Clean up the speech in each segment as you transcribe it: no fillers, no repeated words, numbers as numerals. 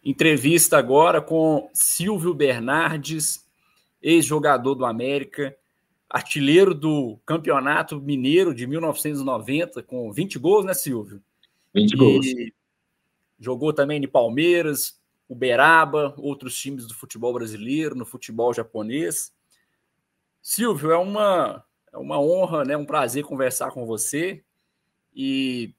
Entrevista agora com Silvio Bernardes, ex-jogador do América, artilheiro do Campeonato Mineiro de 1990, com 20 gols, né, Silvio? 20 gols. Jogou também no Palmeiras, Uberaba, outros times do futebol brasileiro, no futebol japonês. Silvio, é uma honra, né, um prazer conversar com você e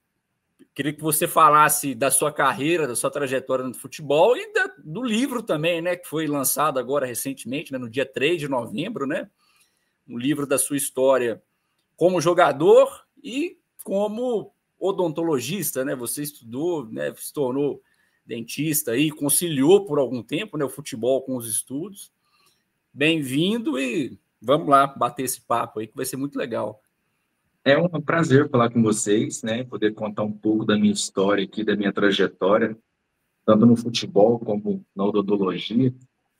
queria que você falasse da sua carreira, da sua trajetória no futebol e do livro também, né, que foi lançado agora recentemente, né, no dia 3 de novembro, né, um livro da sua história como jogador e como odontologista, né, você estudou, né, se tornou dentista e conciliou por algum tempo, né, o futebol com os estudos. Bem-vindo e vamos lá bater esse papo aí que vai ser muito legal. É um prazer falar com vocês, né? Poder contar um pouco da minha história aqui, da minha trajetória, tanto no futebol como na odontologia,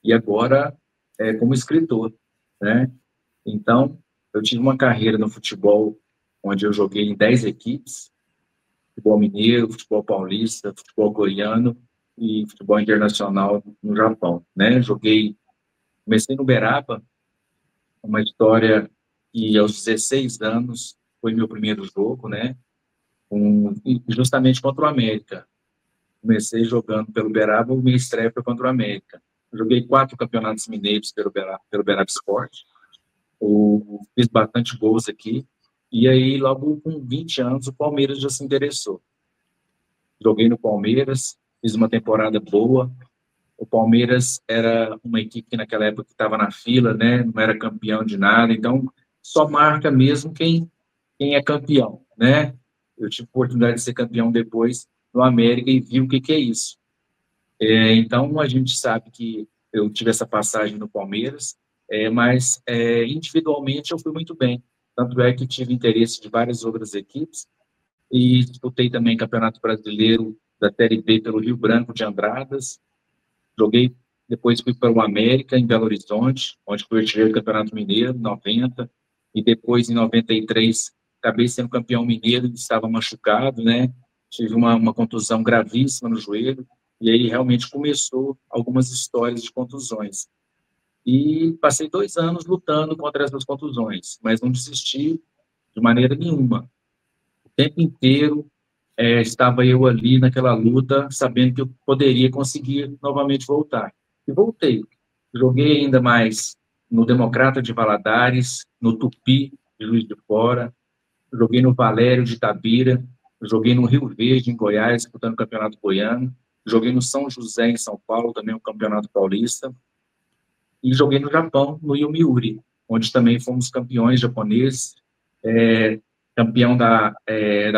e agora como escritor, né? Então, eu tive uma carreira no futebol onde eu joguei em 10 equipes, futebol mineiro, futebol paulista, futebol goiano e futebol internacional no Japão, né? Comecei no Uberaba, uma história que aos 16 anos foi meu primeiro jogo, né? Justamente contra o América. Comecei jogando pelo Uberaba, minha estreia foi contra o América. Joguei 4 campeonatos mineiros pelo Uberaba Sport. Fiz bastante gols aqui. E aí, logo com 20 anos, o Palmeiras já se interessou. Joguei no Palmeiras, fiz uma temporada boa. O Palmeiras era uma equipe que naquela época estava na fila, né? Não era campeão de nada. Então, só marca mesmo quem é campeão, né? Eu tive a oportunidade de ser campeão depois no América e vi o que é isso. Então, a gente sabe que eu tive essa passagem no Palmeiras, mas individualmente eu fui muito bem. Tanto é que tive interesse de várias outras equipes e disputei também Campeonato Brasileiro da Série B pelo Rio Branco de Andradas. Joguei, depois fui para o América, em Belo Horizonte, onde fui artilheiro do Campeonato Mineiro, em 90, e depois, em 93, acabei sendo campeão mineiro, estava machucado, né? Tive uma contusão gravíssima no joelho, e aí realmente começou algumas histórias de contusões. E passei 2 anos lutando contra essas contusões, mas não desisti de maneira nenhuma. O tempo inteiro estava eu ali naquela luta, sabendo que eu poderia conseguir novamente voltar. E voltei. Joguei ainda mais no Democrata de Valadares, no Tupi de Juiz de Fora, joguei no Valério de Itabira, joguei no Rio Verde, em Goiás, disputando o Campeonato Goiano, joguei no São José, em São Paulo, também o Campeonato Paulista, e joguei no Japão, no Yomiuri, onde também fomos campeões japoneses, campeão da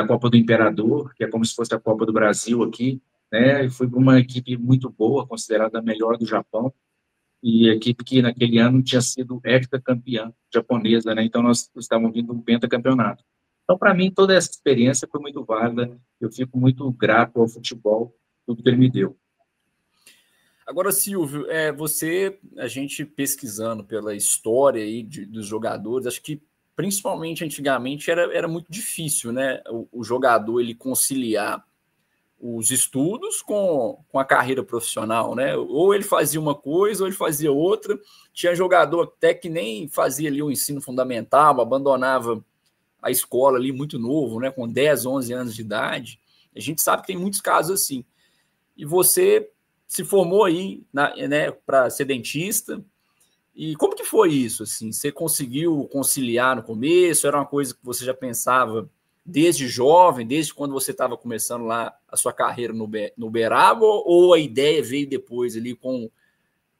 Copa do Imperador, que é como se fosse a Copa do Brasil aqui, né? E fui para uma equipe muito boa, considerada a melhor do Japão, e a equipe que naquele ano tinha sido heptacampeã japonesa, né? Então nós estávamos vindo um pentacampeonato. Então, para mim, toda essa experiência foi muito válida, eu fico muito grato ao futebol, tudo que ele me deu. Agora, Silvio, a gente pesquisando pela história aí dos jogadores, acho que principalmente antigamente era muito difícil, né? O jogador ele conciliar os estudos com a carreira profissional, né? Ou ele fazia uma coisa, ou ele fazia outra. Tinha jogador até que nem fazia ali o ensino fundamental, abandonava a escola ali muito novo, né? Com 10, 11 anos de idade. A gente sabe que tem muitos casos assim. E você se formou aí, né, para ser dentista. E como que foi isso? Assim, você conseguiu conciliar no começo? Era uma coisa que você já pensava desde jovem, desde quando você estava começando lá a sua carreira no Uberaba, ou a ideia veio depois ali com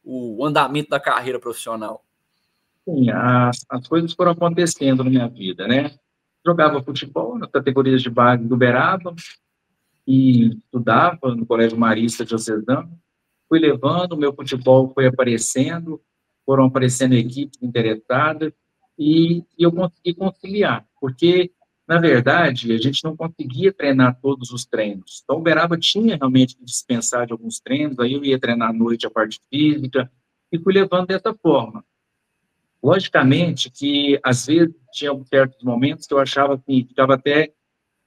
o andamento da carreira profissional? Sim, as coisas foram acontecendo na minha vida, né? Jogava futebol nas categorias de base do Uberaba e estudava no Colégio Marista Diocesano. Fui levando, o meu futebol foi aparecendo, foram aparecendo equipes interessadas e eu consegui conciliar, porque, na verdade, a gente não conseguia treinar todos os treinos. Então, o Uberaba tinha realmente que dispensar de alguns treinos, aí eu ia treinar à noite a parte física e fui levando dessa forma. Logicamente que, às vezes, tinha certos momentos que eu achava que ficava até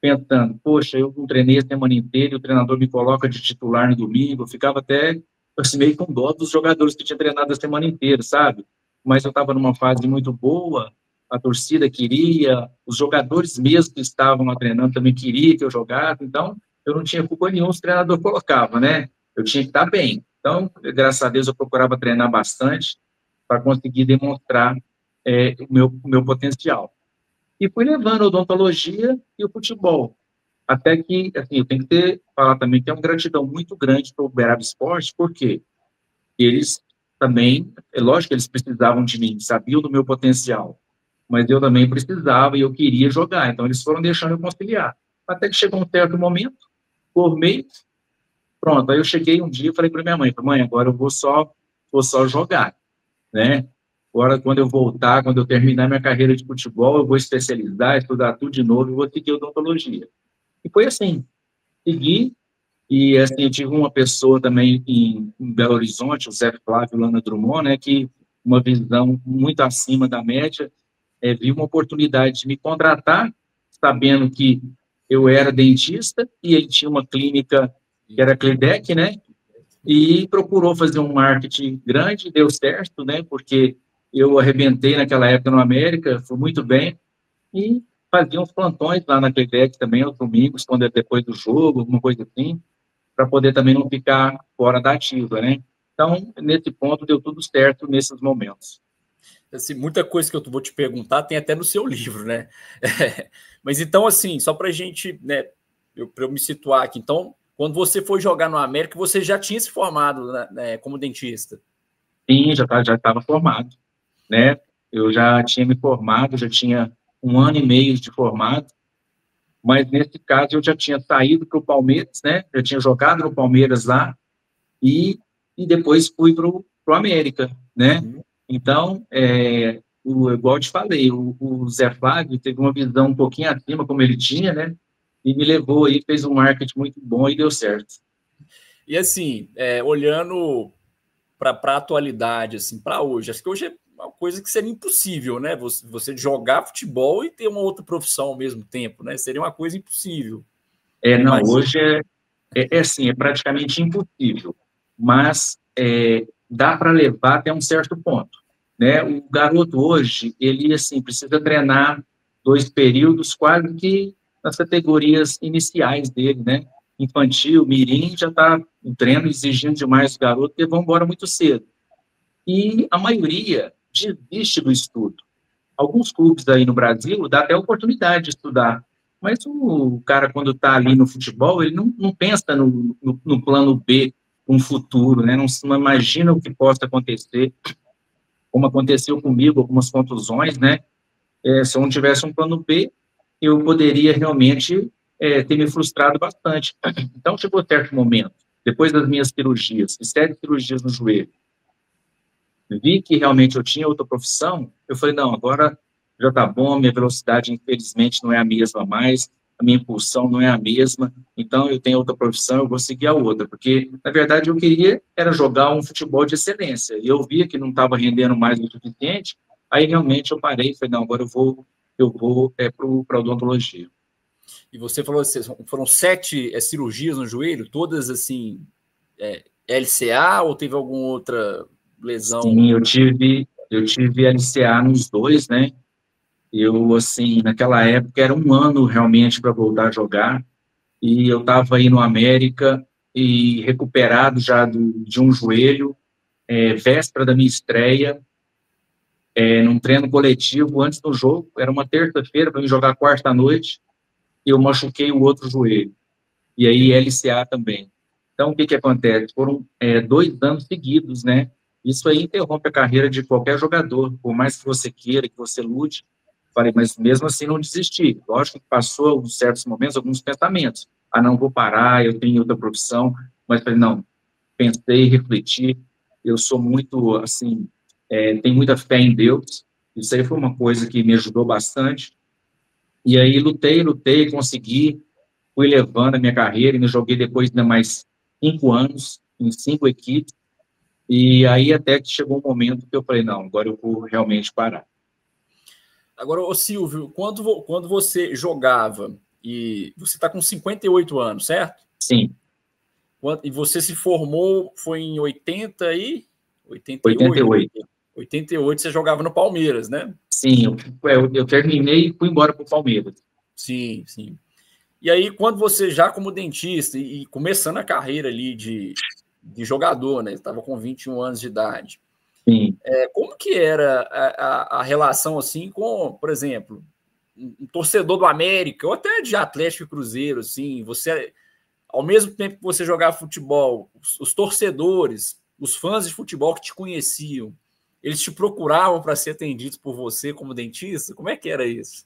pensando, poxa, eu não treinei a semana inteira, e o treinador me coloca de titular no domingo, eu ficava até assim, meio com dó dos jogadores que tinham treinado a semana inteira, sabe? Mas eu estava numa fase muito boa, a torcida queria, os jogadores mesmo que estavam lá treinando também queriam que eu jogasse, então eu não tinha culpa nenhuma, os treinadores colocavam, né? Eu tinha que estar bem. Então, graças a Deus, eu procurava treinar bastante para conseguir demonstrar o meu potencial. E fui levando a odontologia e o futebol. Até que, assim, eu tenho que falar também que é uma gratidão muito grande para o Uberaba Esporte, porque eles também, é lógico que eles precisavam de mim, sabiam do meu potencial, mas eu também precisava e eu queria jogar, então eles foram deixando eu conciliar. Até que chegou um certo momento, formei, pronto, aí eu cheguei um dia e falei para minha mãe, mãe, agora eu vou só jogar, né? Agora, quando eu voltar, quando eu terminar minha carreira de futebol, eu vou especializar, estudar tudo de novo e vou seguir odontologia. E foi assim, segui, e assim, eu tive uma pessoa também em Belo Horizonte, o Zé Flávio Lana Drummond, né, que uma visão muito acima da média, viu uma oportunidade de me contratar, sabendo que eu era dentista, e ele tinha uma clínica que era a Clinec, né, e procurou fazer um marketing grande, deu certo, né, porque eu arrebentei naquela época no América, fui muito bem, e fazia uns plantões lá na Clinec também, aos domingos, quando é depois do jogo, alguma coisa assim, para poder também não ficar fora da ativa, né? Então, nesse ponto, deu tudo certo nesses momentos. Assim, muita coisa que eu vou te perguntar tem até no seu livro, né? Mas então, assim, só para a gente, né, para eu me situar aqui, então, quando você foi jogar no América, você já tinha se formado, né, como dentista? Sim, já estava formado, né? Eu já tinha me formado, já tinha 1 ano e meio de formado, mas nesse caso eu já tinha saído para o Palmeiras, né? Já tinha jogado no Palmeiras lá e depois fui para o América, né? Uhum. Então, igual eu te falei, o Zé Flávio teve uma visão um pouquinho acima, como ele tinha, né? E me levou aí, fez um marketing muito bom e deu certo. E assim, olhando para a atualidade, assim, para hoje, acho que hoje é uma coisa que seria impossível, né? Você jogar futebol e ter uma outra profissão ao mesmo tempo, né? Seria uma coisa impossível. Não, Imagina. hoje é assim, é praticamente impossível, mas dá para levar até um certo ponto, né? O garoto hoje, ele assim precisa treinar 2 períodos quase que nas categorias iniciais dele, né? Infantil, mirim, já está o treino exigindo demais do garoto, porque vão embora muito cedo. E a maioria desiste do estudo. Alguns clubes aí no Brasil dá até oportunidade de estudar, mas o cara, quando está ali no futebol, ele não pensa no plano B, um futuro, né? Não imagina o que possa acontecer, como aconteceu comigo, algumas contusões, né? Se eu não tivesse um plano B, eu poderia realmente ter me frustrado bastante. Então, chegou certo momento, depois das minhas cirurgias, 7 cirurgias no joelho, vi que realmente eu tinha outra profissão, eu falei, não, agora já está bom, minha velocidade, infelizmente, não é a mesma mais, a minha impulsão não é a mesma, então eu tenho outra profissão, eu vou seguir a outra, porque, na verdade, eu queria era jogar um futebol de excelência, e eu via que não estava rendendo mais o suficiente, aí realmente eu parei e falei, não, agora eu vou para a odontologia. E você falou assim, foram 7 cirurgias no joelho, todas assim, LCA ou teve alguma outra lesão? Sim, eu tive LCA nos dois, né? Eu, assim, naquela época era 1 ano realmente para voltar a jogar, e eu estava aí no América e recuperado já de um joelho, véspera da minha estreia, num treino coletivo antes do jogo, era uma terça-feira para me jogar quarta à noite, e eu machuquei o outro joelho, e aí LCA também. Então, o que acontece? Foram 2 anos seguidos, né? Isso aí interrompe a carreira de qualquer jogador, por mais que você queira, que você lute. Falei, mas mesmo assim não desisti. Lógico que passou alguns certos momentos, alguns pensamentos. Ah, não vou parar, eu tenho outra profissão. Mas falei, não, pensei, refleti. Eu sou muito, assim, tenho muita fé em Deus. Isso aí foi uma coisa que me ajudou bastante. E aí lutei, consegui, fui levando a minha carreira e me joguei depois de mais 5 anos em 5 equipes. E aí até que chegou um momento que eu falei, não, agora eu vou realmente parar. Agora, ô Silvio, quando você jogava, E você está com 58 anos, certo? Sim. E você se formou, foi em 80 e... 88. 88 você jogava no Palmeiras, né? Sim, eu terminei e fui embora para o Palmeiras. Sim, sim. E aí, quando você já como dentista e começando a carreira ali de jogador, né? Estava com 21 anos de idade. Sim. Como que era a relação assim com, por exemplo, um torcedor do América ou até de Atlético e Cruzeiro, assim, você, ao mesmo tempo que você jogava futebol, os torcedores, os fãs de futebol que te conheciam, eles te procuravam para ser atendidos por você como dentista? Como é que era isso?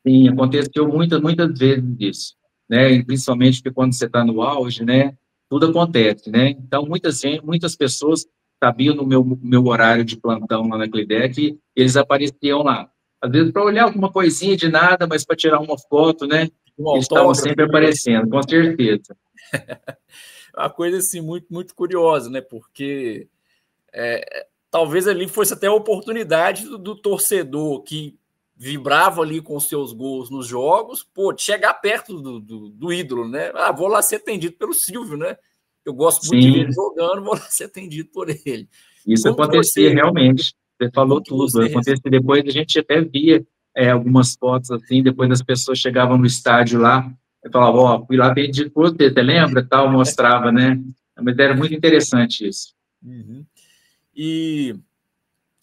Sim, aconteceu muitas vezes isso, né? E principalmente porque quando você está no auge, né? Tudo acontece, né? Então, muitas pessoas sabiam no meu horário de plantão lá na Cleidec, eles apareciam lá. Às vezes para olhar alguma coisinha de nada, mas para tirar uma foto, né? Um Eles estavam autógrafo. sempre aparecendo, com certeza. Uma coisa assim muito, muito curiosa, né? Porque talvez ali fosse até a oportunidade do torcedor que vibrava ali com os seus gols nos jogos, pô, chegar perto do ídolo, né? Ah, vou lá ser atendido pelo Silvio, né? Eu gosto muito de ver ele Sim, jogando, vou lá ser atendido por ele. isso Como que acontecia você, realmente. Você falou como que tudo. você Acontecia depois, a gente até via algumas fotos assim, depois as pessoas chegavam no estádio lá, e falavam, ó, fui lá pedir por você lembra? Tal, mostrava, né? Mas era muito interessante isso. Uhum. E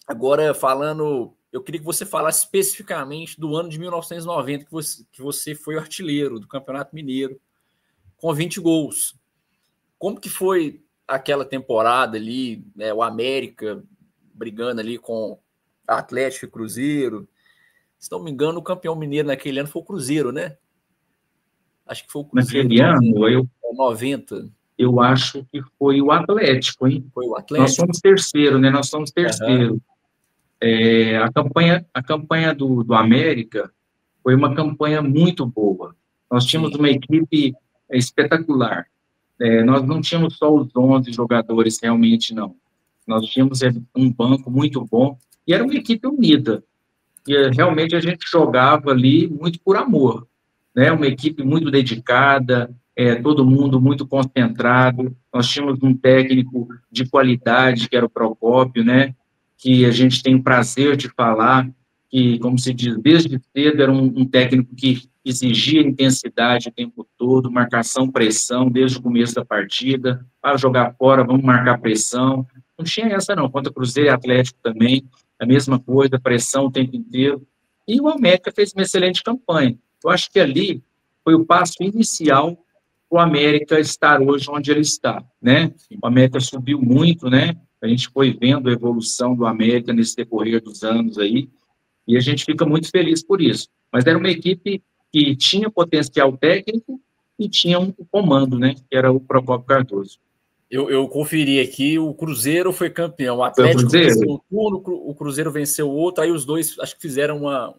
agora falando, eu queria que você falasse especificamente do ano de 1990, que você foi o artilheiro do Campeonato Mineiro, com 20 gols. Como que foi aquela temporada ali, né, o América brigando ali com Atlético e Cruzeiro? Se não me engano, o campeão mineiro naquele ano foi o Cruzeiro, né? Acho que foi o Cruzeiro de Naquele 90. ano, 90. Eu acho que foi o Atlético, hein? Foi o Nós Atlético? somos terceiro, né? Nós somos Aham. terceiro. A campanha do América foi uma campanha muito boa. Nós tínhamos Sim. uma equipe espetacular. Nós não tínhamos só os 11 jogadores, realmente, não. Nós tínhamos um banco muito bom e era uma equipe unida. E realmente a gente jogava ali muito por amor, né? Uma equipe muito dedicada, todo mundo muito concentrado. Nós tínhamos um técnico de qualidade, que era o Procópio, né? Que a gente tem o prazer de falar, que, como se diz, desde cedo era um técnico que exigia intensidade o tempo todo, marcação, pressão, desde o começo da partida, para jogar fora, vamos marcar pressão. Não tinha essa não, contra Cruzeiro e Atlético também, a mesma coisa, pressão o tempo inteiro. E o América fez uma excelente campanha. Eu acho que ali foi o passo inicial para o América estar hoje onde ele está, né? O América subiu muito, né? A gente foi vendo a evolução do América nesse decorrer dos anos aí, e a gente fica muito feliz por isso. Mas era uma equipe que tinha potencial técnico e tinha um comando, né? Que era o Procópio Cardoso. Eu conferi aqui, o Cruzeiro foi campeão, o Foi o Atlético venceu Cruzeiro? um turno, o Cruzeiro venceu o outro, aí os dois acho que fizeram uma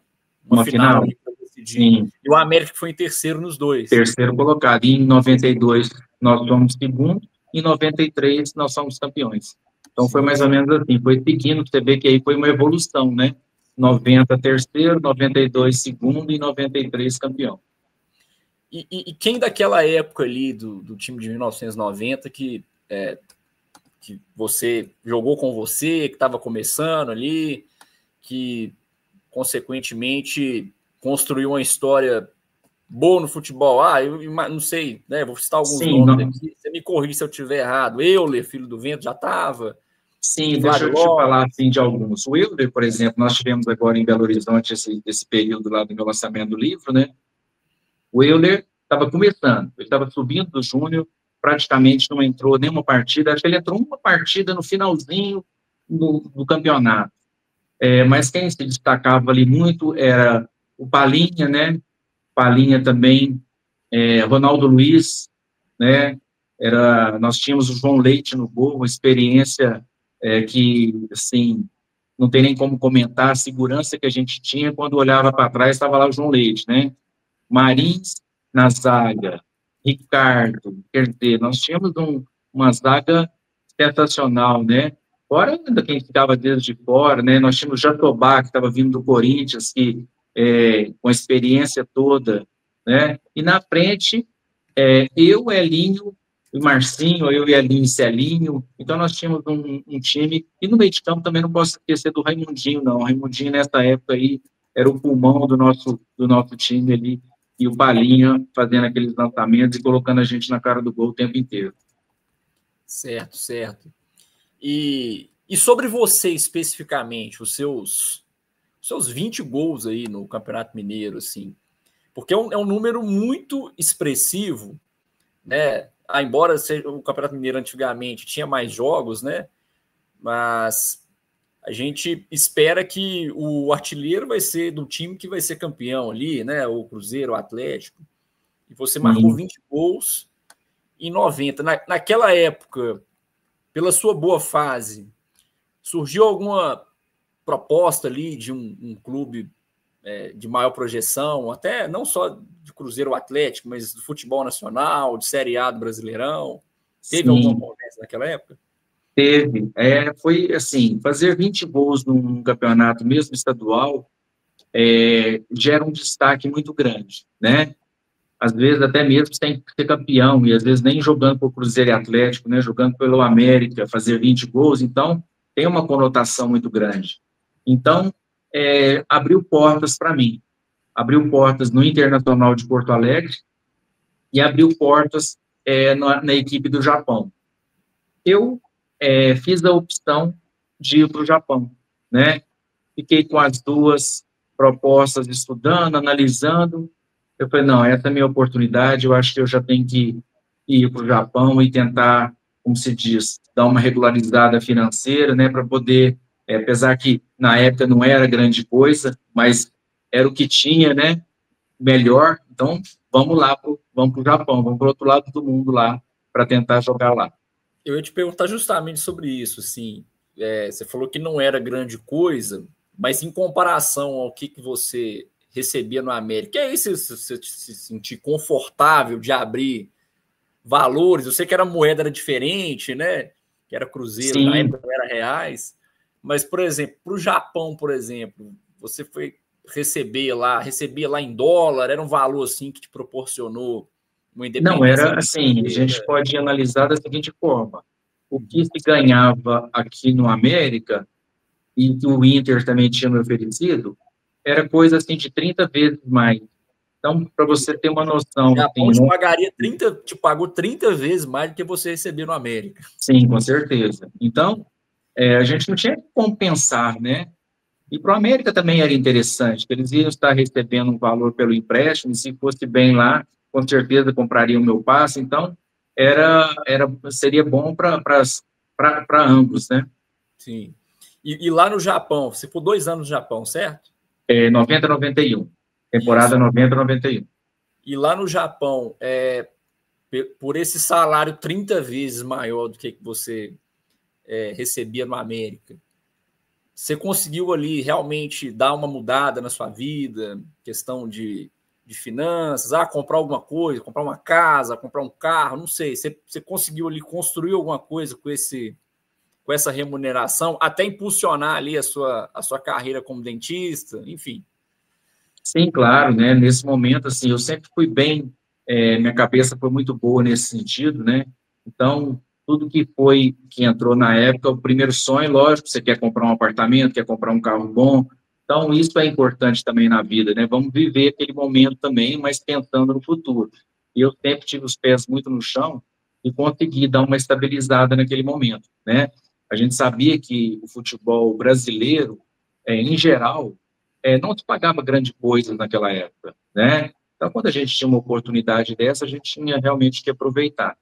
Uma final final? ali para decidir. Sim. E o América foi em terceiro nos dois. Terceiro colocado. E em 92 nós somos segundo, e em 93 nós somos campeões. Então foi Sim, mais ou sim. menos assim, foi seguindo, você vê que aí foi uma evolução, né? 90 terceiro, 92 segundo e 93 campeão. E quem daquela época ali do time de 1990 que você jogou com você, que estava começando ali, que consequentemente construiu uma história boa no futebol? Ah, eu não sei, né? Vou citar alguns Sim, nomes aqui. Você me corrige se eu estiver errado. Euler, filho do vento, já estava. sim, deixa Flávio eu te falar Lopes. assim, de alguns. O Wilder, por exemplo, nós tivemos agora em Belo Horizonte esse período lá do meu lançamento do livro, né? O Euler estava começando, ele estava subindo do Júnior, praticamente não entrou nenhuma partida, acho que ele entrou uma partida no finalzinho do campeonato. Mas quem se destacava ali muito era o Palinha, né? Palinha também, Ronaldo Luiz, né? Nós tínhamos o João Leite no gol, uma experiência que, assim, não tem nem como comentar a segurança que a gente tinha quando olhava para trás, estava lá o João Leite, né? Marins na zaga, Ricardo, quer dizer, nós tínhamos uma zaga sensacional, né? Fora ainda quem ficava desde fora, né? Nós tínhamos o Jatobá, que estava vindo do Corinthians, que com a experiência toda, né? E na frente, eu, Elinho e Marcinho, eu e Elinho e Celinho. Então, nós tínhamos um time. E no meio de campo também não posso esquecer do Raimundinho, não. O Raimundinho, nessa época aí, era o pulmão do nosso time ali. E o Palinha fazendo aqueles lançamentos e colocando a gente na cara do gol o tempo inteiro. Certo, certo. E sobre você especificamente, os seus 20 gols aí no Campeonato Mineiro, assim, porque é um número muito expressivo, né? Embora o Campeonato Mineiro antigamente tinha mais jogos, né? Mas a gente espera que o artilheiro vai ser do time que vai ser campeão ali, né? O Cruzeiro, o Atlético. E você marcou 20 gols em 90. Naquela época, pela sua boa fase, surgiu alguma proposta ali de um clube de maior projeção, até não só de Cruzeiro ou Atlético, mas do futebol nacional, de Série A do Brasileirão? Teve alguma Sim, conversa naquela época? teve. Foi assim, fazer 20 gols num campeonato, mesmo estadual, gera um destaque muito grande, né? Às vezes até mesmo sem ser campeão, e às vezes nem jogando por Cruzeiro e Atlético, né? Jogando pelo América, fazer 20 gols, então tem uma conotação muito grande. Então, abriu portas para mim. Abriu portas no Internacional de Porto Alegre e abriu portas na equipe do Japão. Eu fiz a opção de ir para o Japão, né? Fiquei com as duas propostas, estudando, analisando. Eu falei, não, essa é a minha oportunidade, eu acho que eu já tenho que ir para o Japão e tentar, como se diz, dar uma regularizada financeira, né, para poder, apesar que na época não era grande coisa, mas era o que tinha, né, melhor, então vamos lá, vamos para o Japão, vamos para o outro lado do mundo lá, para tentar jogar lá. Eu ia te perguntar justamente sobre isso, assim, você falou que não era grande coisa, mas em comparação ao que você recebia no América, é isso você se sentir confortável de abrir valores? Eu sei que a moeda era diferente, né? Que era cruzeiro, na Sim, época não era reais, mas, por exemplo, para o Japão, por exemplo, você foi recebia lá em dólar, era um valor assim que te proporcionou uma não, independência era assim, a gente financeira? pode analisar da seguinte forma, o que se ganhava aqui no América, e que o Inter também tinha me oferecido, era coisa assim de 30 vezes mais. Então, para você ter uma O noção, Japão assim, te pagaria 30, te pagou 30 vezes mais do que você recebia no América. sim, com certeza. Então, a gente não tinha como pensar, né? E para o América também era interessante, que eles iam estar recebendo um valor pelo empréstimo, e se fosse bem lá, com certeza compraria o meu passe, então seria bom para ambos, né? Sim. E lá no Japão, você ficou 2 anos no Japão, certo? 90, 91. Temporada Isso. 90, 91. E lá no Japão, por esse salário 30 vezes maior do que você recebia no América, você conseguiu ali realmente dar uma mudada na sua vida, questão de finanças, comprar alguma coisa, comprar uma casa, comprar um carro, não sei. Você conseguiu ali construir alguma coisa com essa remuneração, até impulsionar ali a sua carreira como dentista, enfim. Sim, claro, né? Nesse momento, assim, eu sempre fui bem, minha cabeça foi muito boa nesse sentido, né? Então, tudo que entrou na época, o primeiro sonho, lógico, você quer comprar um apartamento, quer comprar um carro bom. Então, isso é importante também na vida, né? Vamos viver aquele momento também, mas pensando no futuro. E eu sempre tive os pés muito no chão e consegui dar uma estabilizada naquele momento, né? A gente sabia que o futebol brasileiro, em geral, não se pagava grande coisa naquela época, né? Então, quando a gente tinha uma oportunidade dessa, a gente tinha realmente que aproveitar.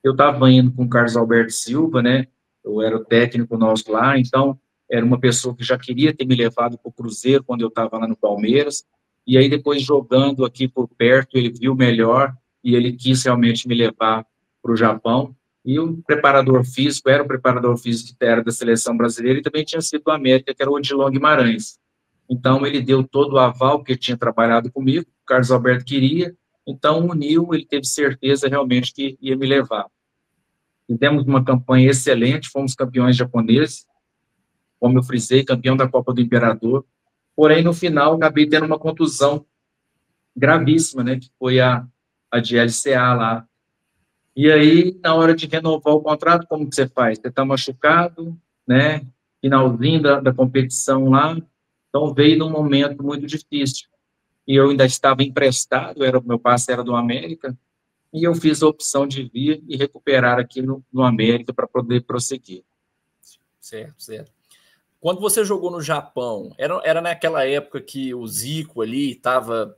Eu estava indo com o Carlos Alberto Silva, né? Eu era o técnico nosso lá, então era uma pessoa que já queria ter me levado para o Cruzeiro quando eu estava lá no Palmeiras, e aí depois jogando aqui por perto, ele viu melhor e ele quis realmente me levar para o Japão. E o preparador físico era o preparador físico que era da seleção brasileira e também tinha sido do América, que era o Odilon Guimarães. Então, ele deu todo o aval, porque tinha trabalhado comigo, o Carlos Alberto queria, então uniu, ele teve certeza realmente que ia me levar. Fizemos uma campanha excelente, fomos campeões japoneses, como eu frisei, campeão da Copa do Imperador, porém, no final, acabei tendo uma contusão gravíssima, né, que foi a de LCA lá. E aí, na hora de renovar o contrato, como que você faz? Você está machucado, né, finalzinho da competição lá, então veio num momento muito difícil. E eu ainda estava emprestado, meu passe era do América, e eu fiz a opção de vir e recuperar aqui no América para poder prosseguir. Certo, certo. Quando você jogou no Japão, era naquela época que o Zico ali estava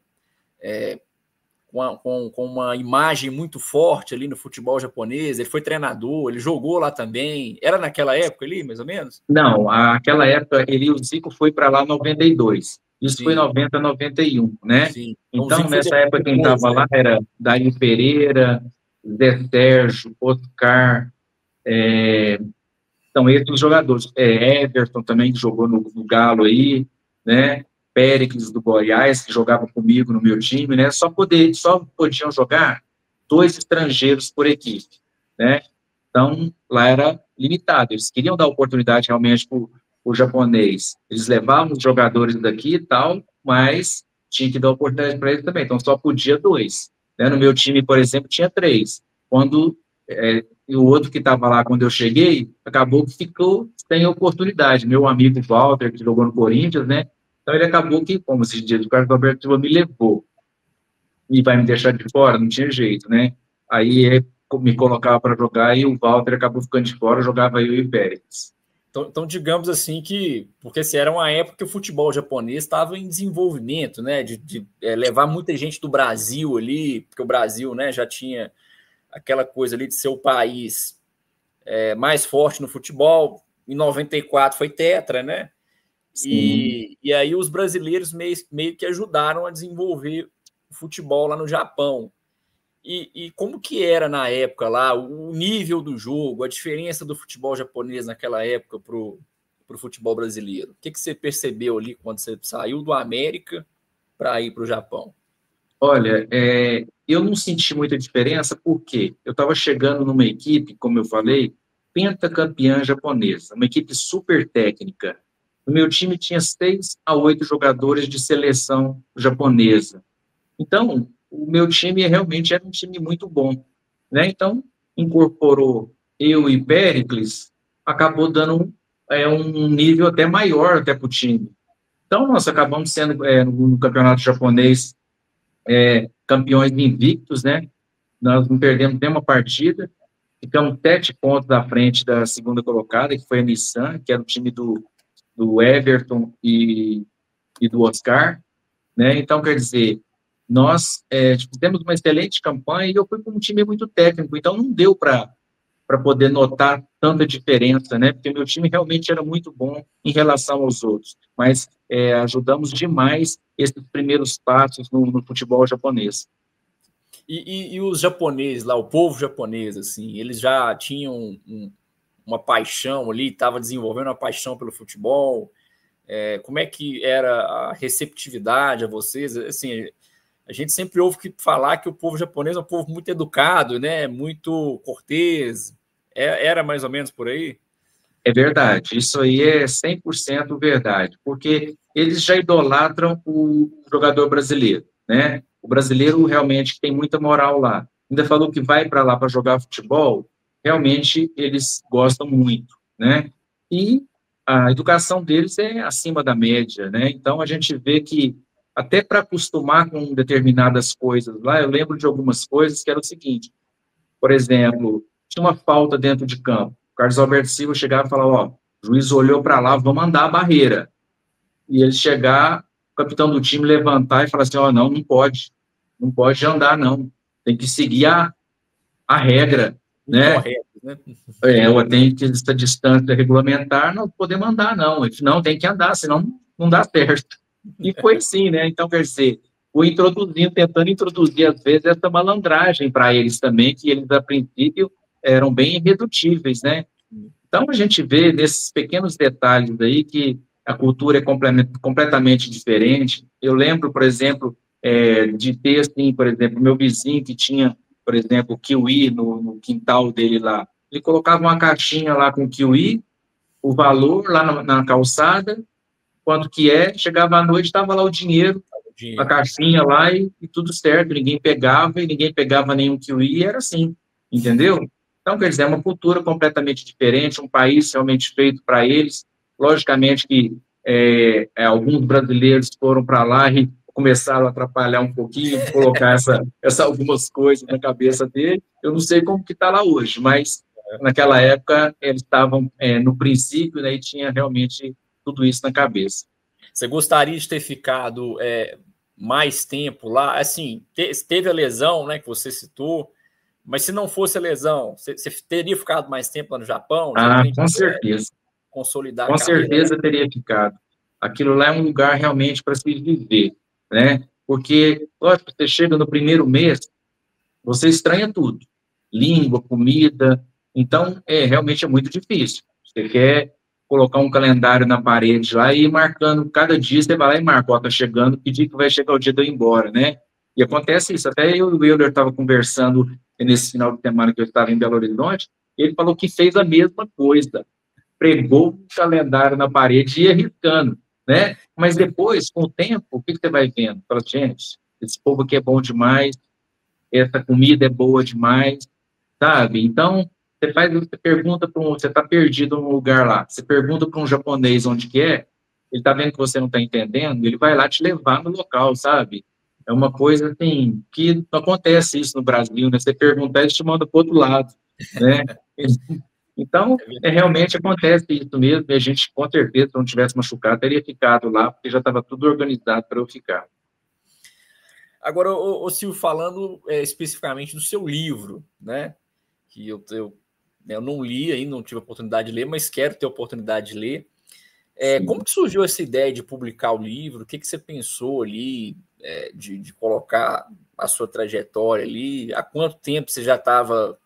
com uma imagem muito forte ali no futebol japonês, ele foi treinador, ele jogou lá também. Era naquela época ali, mais ou menos? Não, aquela época, o Zico foi para lá em 92. Isso foi em Sim, 90, 91, né? sim. Então o Então, Zico foi nessa época, quem depois, estava né? lá era Daí Pereira, Zé Sérgio, Oscar, são esses os jogadores. Everton também, que jogou no Galo aí, né? Péricles do Goiás, que jogava comigo no meu time, né? Só podiam jogar 2 estrangeiros por equipe, né? Então, lá era limitado. Eles queriam dar oportunidade realmente para o japonês. Eles levavam os jogadores daqui e tal, mas tinha que dar oportunidade para eles também. Então, só podia 2. Né? No meu time, por exemplo, tinha 3. E o outro que estava lá quando eu cheguei, acabou que ficou sem oportunidade. Meu amigo Walter, que jogou no Corinthians, né? Então, ele acabou que, como se diz, o Carlos Alberto Silva me levou e vai me deixar de fora, não tinha jeito, né? Aí me colocava para jogar e o Walter acabou ficando de fora, jogava eu e o Pérez. Então, digamos assim que, porque assim, era uma época que o futebol japonês estava em desenvolvimento, né? De levar muita gente do Brasil ali, porque o Brasil, né, já tinha aquela coisa ali de ser o país mais forte no futebol. Em 94 foi tetra, né? Sim. E aí os brasileiros meio que ajudaram a desenvolver o futebol lá no Japão. E como que era na época lá, o nível do jogo, a diferença do futebol japonês naquela época para o futebol brasileiro? O que você percebeu ali quando você saiu do América para ir para o Japão? Olha, eu não senti muita diferença porque eu estava chegando numa equipe, como eu falei, pentacampeã japonesa, uma equipe super técnica. O meu time tinha 6 a 8 jogadores de seleção japonesa. Então, o meu time realmente era um time muito bom, né? Então, incorporou eu e Péricles, acabou dando um nível até maior até para o time. Então, nós acabamos sendo, no campeonato japonês, campeões invictos, né? Nós não perdemos nenhuma partida, ficamos 7 pontos à frente da segunda colocada, que foi a Nissan, que era o time do Everton e do Oscar, né? Então, quer dizer, nós fizemos uma excelente campanha e eu fui com um time muito técnico, então não deu para poder notar tanta diferença, né? Porque meu time realmente era muito bom em relação aos outros, mas ajudamos demais esses primeiros passos no futebol japonês. E os japoneses lá, o povo japonês, assim, eles já tinham uma paixão ali, estava desenvolvendo uma paixão pelo futebol. Como é que era a receptividade a vocês? Assim, a gente sempre ouve falar que o povo japonês é um povo muito educado, né? Muito cortês. Era mais ou menos por aí? É verdade, isso aí é 100% verdade, porque eles já idolatram o jogador brasileiro, né? O brasileiro realmente tem muita moral lá. Ainda falou que vai para lá para jogar futebol, realmente eles gostam muito, né? E a educação deles é acima da média, né? Então a gente vê que até para acostumar com determinadas coisas lá, eu lembro de algumas coisas que era o seguinte, por exemplo, tinha uma falta dentro de campo. O Carlos Alberto Silva chegava e falava, ó, o juiz olhou para lá, vamos mandar a barreira. E ele chegar, o capitão do time levantar e falar assim, ó, não pode andar, não. Tem que seguir a regra, Muito né? correto, né? Tem que essa distância regulamentar, não poder andar, não. Ele, não, tem que andar, senão não dá certo. E foi assim, né? Então, quer dizer, tentando introduzir, às vezes, essa malandragem para eles também, que eles, a princípio, eram bem irredutíveis, né? Então, a gente vê nesses pequenos detalhes aí que a cultura é completamente diferente. Eu lembro, por exemplo, de ter, assim, por exemplo, meu vizinho que tinha, por exemplo, kiwi no quintal dele lá. Ele colocava uma caixinha lá com kiwi, o valor lá na calçada, quanto que chegava à noite, estava lá o dinheiro, a caixinha lá e tudo certo, ninguém pegava e ninguém pegava nenhum kiwi, e era assim, entendeu? Então, quer dizer, é uma cultura completamente diferente, um país realmente feito para eles. Logicamente que alguns brasileiros foram para lá e começaram a atrapalhar um pouquinho, colocar algumas coisas na cabeça dele. Eu não sei como que está lá hoje, mas naquela época eles estavam no princípio, né, e tinha realmente tudo isso na cabeça. Você gostaria de ter ficado mais tempo lá? Assim, teve a lesão, né, que você citou, mas se não fosse a lesão, você teria ficado mais tempo lá no Japão? De repente, com certeza. consolidar Com a carreira? certeza teria ficado. Aquilo lá é um lugar realmente para se viver, né? Porque, lógico, você chega no primeiro mês, você estranha tudo. Língua, comida. Então, realmente é muito difícil. Você quer colocar um calendário na parede lá e ir marcando cada dia, você vai lá e marca, ó, tá chegando, que dia que vai chegar o dia de eu ir embora, né? E acontece isso. Até eu e o Euler estavam conversando nesse final de semana que eu estava em Belo Horizonte, ele falou que fez a mesma coisa, pregou um calendário na parede e ia riscando, né? Mas depois, com o tempo, o que você vai vendo? Fala, gente, esse povo aqui é bom demais, essa comida é boa demais, sabe? Então, você pergunta para você está perdido num lugar lá, você pergunta para um japonês onde que é, ele está vendo que você não está entendendo, ele vai lá te levar no local, sabe? É uma coisa, assim, que não acontece isso no Brasil, né? Você perguntar, eles te mandam para o outro lado, né? Então, realmente acontece isso mesmo, e a gente, com certeza, se não tivesse machucado, teria ficado lá, porque já estava tudo organizado para eu ficar. Agora, o Silvio, falando especificamente do seu livro, né? Que eu não li ainda, não tive a oportunidade de ler, mas quero ter a oportunidade de ler. Como que surgiu essa ideia de publicar o livro? O que você pensou ali de colocar a sua trajetória ali? Há quanto tempo você já estava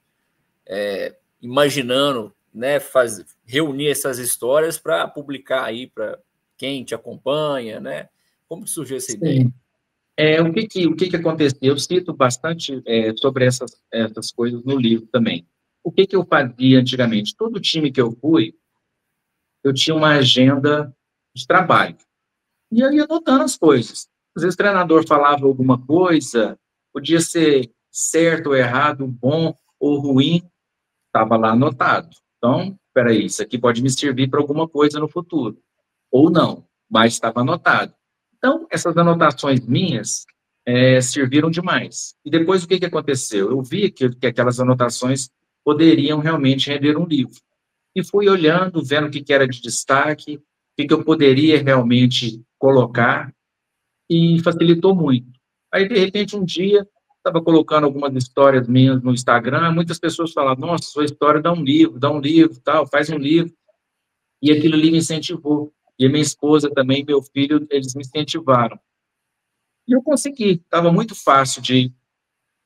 imaginando, né, reunir essas histórias para publicar aí para quem te acompanha, né? Como que surgiu essa ideia? O que aconteceu? Eu cito bastante sobre essas coisas no livro também. O que eu fazia antigamente? Todo time que eu fui, eu tinha uma agenda de trabalho. E eu ia anotando as coisas. Às vezes o treinador falava alguma coisa, podia ser certo ou errado, bom ou ruim, estava lá anotado. Então, espera aí, isso aqui pode me servir para alguma coisa no futuro. Ou não, mas estava anotado. Então, essas anotações minhas serviram demais. E depois, o que aconteceu? Eu vi que aquelas anotações poderiam realmente render um livro. E fui olhando, vendo o que era de destaque, o que eu poderia realmente colocar, e facilitou muito. Aí, de repente, um dia, estava colocando algumas histórias minhas no Instagram, muitas pessoas falavam, nossa, sua história dá um livro, tal, faz um livro. E aquilo ali me incentivou. E a minha esposa também, meu filho, eles me incentivaram. E eu consegui. Estava muito fácil de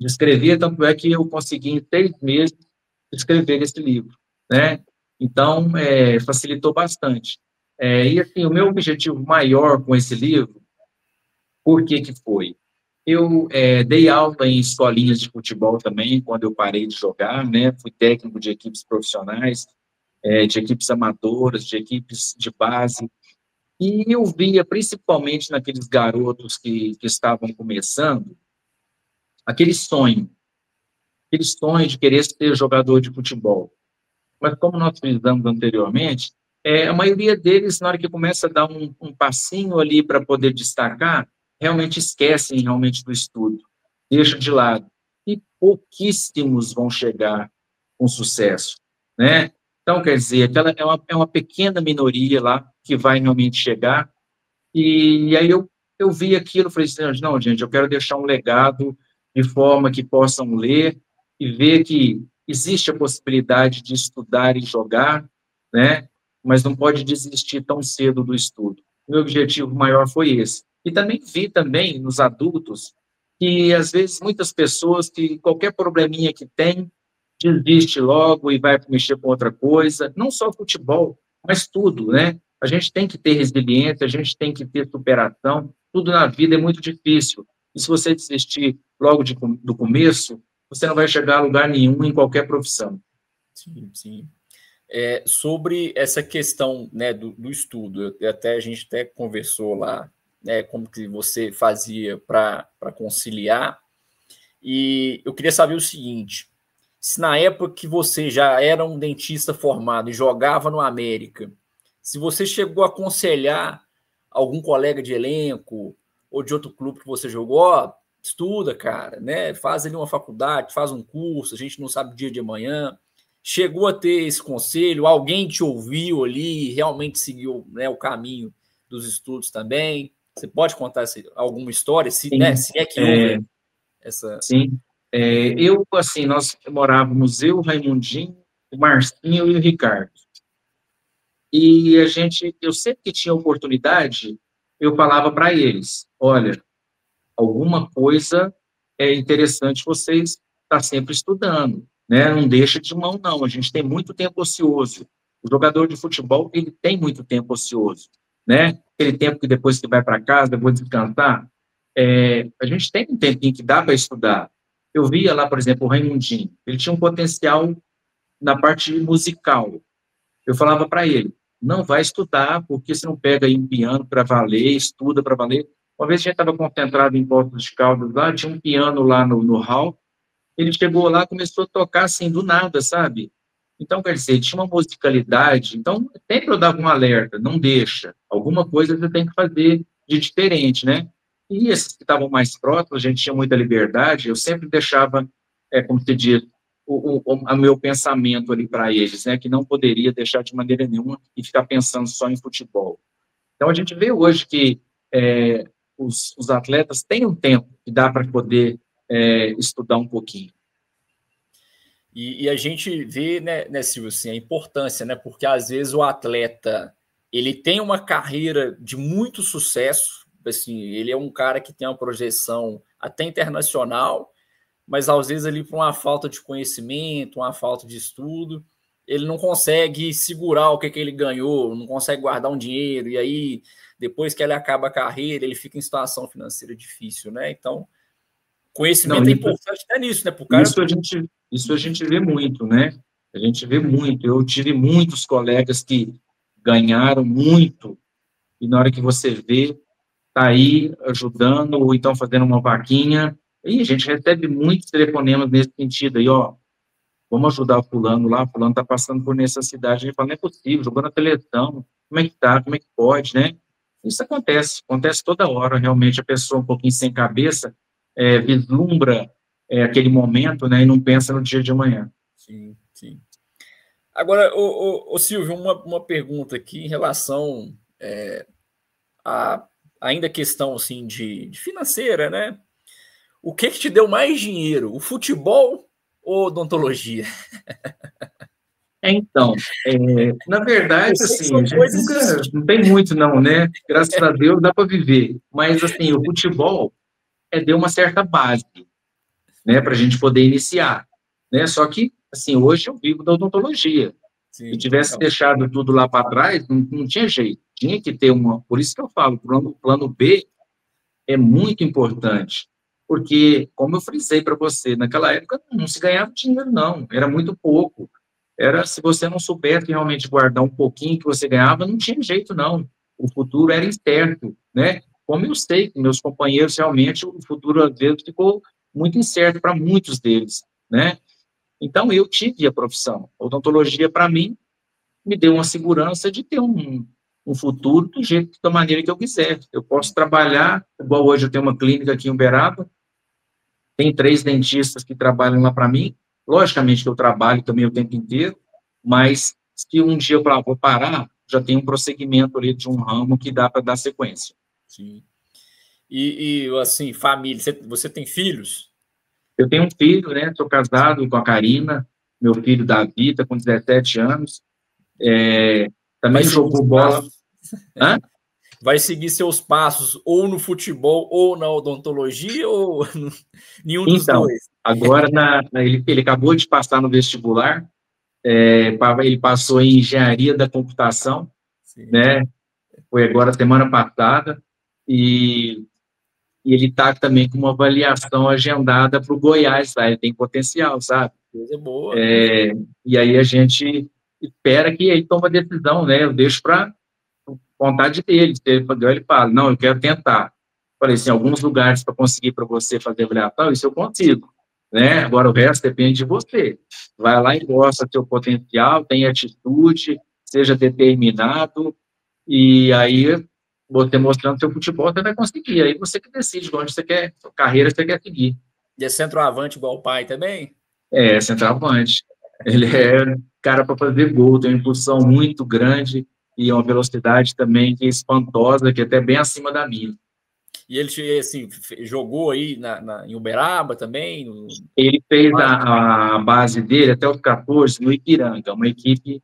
escrever, tanto é que eu consegui, em 6 meses, escrever esse livro, né? Então, facilitou bastante. E, assim, o meu objetivo maior com esse livro, por que foi? Eu dei aula em escolinhas de futebol também, quando eu parei de jogar, né? Fui técnico de equipes profissionais, de equipes amadoras, de equipes de base. E eu via, principalmente naqueles garotos que estavam começando, aquele sonho de querer ser jogador de futebol. Mas, como nós frisamos anteriormente, a maioria deles, na hora que começa a dar um passinho ali para poder destacar, realmente esquecem realmente do estudo, deixam de lado. E pouquíssimos vão chegar com sucesso, né? Então, quer dizer, aquela é uma pequena minoria lá que vai realmente chegar. E aí eu vi aquilo, falei assim, não, gente, eu quero deixar um legado de forma que possam ler e ver que existe a possibilidade de estudar e jogar, né? Mas não pode desistir tão cedo do estudo. Meu objetivo maior foi esse. E também vi também nos adultos que, às vezes, muitas pessoas que qualquer probleminha que tem, desiste logo e vai mexer com outra coisa, não só futebol, mas tudo, né? A gente tem que ter resiliência, a gente tem que ter superação, tudo na vida é muito difícil. E se você desistir logo do começo, você não vai chegar a lugar nenhum em qualquer profissão. Sim, sim. Sobre essa questão, né, do estudo, a gente até conversou lá né, como que você fazia para conciliar. E eu queria saber o seguinte, se na época que você já era um dentista formado e jogava no América, se você chegou a aconselhar algum colega de elenco ou de outro clube que você jogou, ó, estuda, cara, né? Faz ali uma faculdade, faz um curso, a gente não sabe o dia de amanhã. Chegou a ter esse conselho? Alguém te ouviu ali e realmente seguiu, né, o caminho dos estudos também? Você pode contar alguma história, se, né, Sim, se é que houve essa... sim. Eu, assim, nós morávamos, eu, o Raimundinho, o Marcinho e o Ricardo. E eu sempre que tinha oportunidade, eu falava para eles, olha, alguma coisa é interessante vocês estar sempre estudando, né? Não deixa de mão, não. A gente tem muito tempo ocioso. O jogador de futebol, ele tem muito tempo ocioso, né? Aquele tempo que depois que vai para casa, depois descansar, a gente tem um tempinho que dá para estudar. Eu via lá, por exemplo, o Raimundinho. Ele tinha um potencial na parte musical. Eu falava para ele, não vai estudar, porque você não pega aí um piano para valer, estuda para valer. Uma vez a gente estava concentrado em Poços de Caldas, lá tinha um piano lá no hall, ele chegou lá, começou a tocar assim, do nada, sabe? Então, quer dizer, tinha uma musicalidade, então sempre eu dava um alerta, não deixa, alguma coisa você tem que fazer de diferente, né? E esses que estavam mais próximos, a gente tinha muita liberdade, eu sempre deixava, como se diz, o meu pensamento ali para eles, né? Que não poderia deixar de maneira nenhuma e ficar pensando só em futebol. Então, a gente vê hoje que os atletas têm um tempo que dá para poder estudar um pouquinho. E a gente vê, né, Silvio, assim, a importância, né? Porque às vezes o atleta ele tem uma carreira de muito sucesso, assim, ele é um cara que tem uma projeção até internacional, mas às vezes ali por uma falta de conhecimento, uma falta de estudo, ele não consegue segurar o que ele ganhou, não consegue guardar um dinheiro, e aí depois que ele acaba a carreira, ele fica em situação financeira difícil, né? Então, Não, conhecimento é importante até nisso, né? Para o cara. isso a gente vê muito, né? A gente vê muito. Eu tive muitos colegas que ganharam muito e na hora que você vê, tá aí ajudando ou então fazendo uma vaquinha. E a gente recebe muitos telefonemas nesse sentido aí, ó, vamos ajudar o fulano lá, o fulano está passando por necessidade. Ele fala, não é possível, jogou na televisão, como é que tá, como é que pode, né? Isso acontece toda hora, realmente, a pessoa um pouquinho sem cabeça vislumbra aquele momento, né, e não pensa no dia de amanhã. Sim, sim. Agora, o Silvio, uma pergunta aqui em relação a ainda questão assim de financeira, né? O que te deu mais dinheiro, o futebol ou odontologia? Então, na verdade, Eu sei que assim, a são gente coisas nunca, distintas. não tem muito não, né? Graças a Deus dá para viver. Mas, assim, o futebol deu uma certa base, né, para a gente poder iniciar, né? Só que, assim, hoje eu vivo da odontologia. Se Sim, tivesse não, deixado tudo lá para trás, não tinha jeito. Tinha que ter uma. Por isso que eu falo, o plano B é muito importante. Porque, como eu frisei para você, naquela época não se ganhava dinheiro, não. Era muito pouco. Era, se você não soubesse realmente guardar um pouquinho que você ganhava, não tinha jeito, não. O futuro era incerto, né? Como eu sei que meus companheiros, realmente, o futuro, às vezes, ficou muito incerto para muitos deles, né? Então, eu tive a profissão. A odontologia, para mim, me deu uma segurança de ter um futuro do jeito, da maneira que eu quiser. Eu posso trabalhar, igual hoje eu tenho uma clínica aqui em Uberaba, tem 3 dentistas que trabalham lá para mim, logicamente que eu trabalho também o tempo inteiro, mas se um dia eu falar, vou parar, já tem um prosseguimento ali de um ramo que dá para dar sequência. sim. Assim, família, você tem filhos? Eu tenho um filho, né, sou casado com a Karina, meu filho Davi está com 17 anos, Vai também seguir jogou os bola. passos? Hã? Vai seguir seus passos ou no futebol ou na odontologia ou nenhum dos Então, dois? agora ele acabou de passar no vestibular, ele passou em engenharia da computação, Sim. né? Foi agora semana passada, e, e ele está também com uma avaliação agendada para o Goiás, tá? Ele tem potencial, sabe? Coisa boa, né? E aí a gente espera que ele tome a decisão, né? Eu deixo para vontade dele. Se ele fala, não, eu quero tentar. Falei assim, alguns lugares para conseguir para você fazer avaliação, isso eu consigo, né? Agora o resto depende de você. Vai lá e mostra seu potencial, tem atitude, seja determinado, e aí você mostrando seu futebol, você vai conseguir. Aí você que decide onde você quer, carreira você quer seguir. E é centroavante igual o pai também? É, centroavante. Ele é cara para fazer gol, tem uma impulsão muito grande e uma velocidade também que é espantosa, que é até bem acima da minha. E ele, assim, jogou aí em Uberaba também? Ele fez a base dele até os 14 no Ipiranga, uma equipe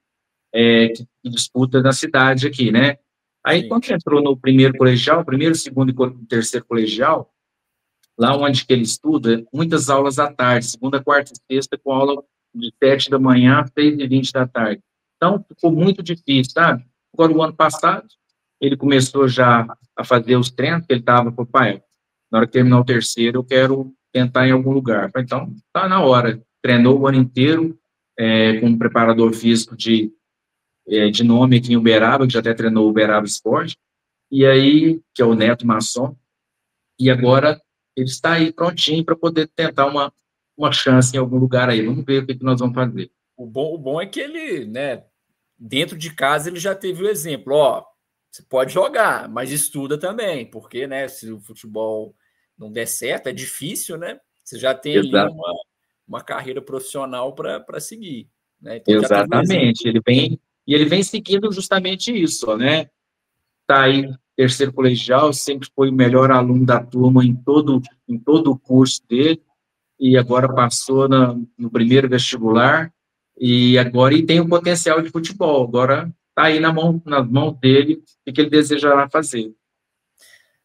que disputa na cidade aqui, né? Aí, Sim. quando entrou no primeiro colegial, primeiro, segundo e terceiro colegial, lá onde que ele estuda, muitas aulas à tarde, segunda, quarta e sexta, com aula de 7 da manhã às 6h20 da tarde. Então, ficou muito difícil, sabe? Agora, o ano passado, ele começou já a fazer os treinos, que ele estava com o pai, na hora que terminar o terceiro, eu quero tentar em algum lugar. Falei, então, tá na hora. Treinou o ano inteiro, com um preparador físico de nome aqui em Uberaba, que já até treinou o Uberaba Esporte, e aí, que é o Neto Masson, e agora ele está aí prontinho para poder tentar uma chance em algum lugar aí. Vamos ver o que nós vamos fazer. O bom é que ele, né, dentro de casa, ele já teve o exemplo, ó, você pode jogar, mas estuda também, porque, né, se o futebol não der certo, é difícil, né? Você já tem ali Exato. uma carreira profissional para seguir, né? Então, Exatamente. Ele vem seguindo justamente isso, né? Está aí terceiro colegial, sempre foi o melhor aluno da turma em todo o curso dele, e agora passou no primeiro vestibular, e tem um potencial de futebol. Agora está aí nas mãos dele o que ele desejará fazer.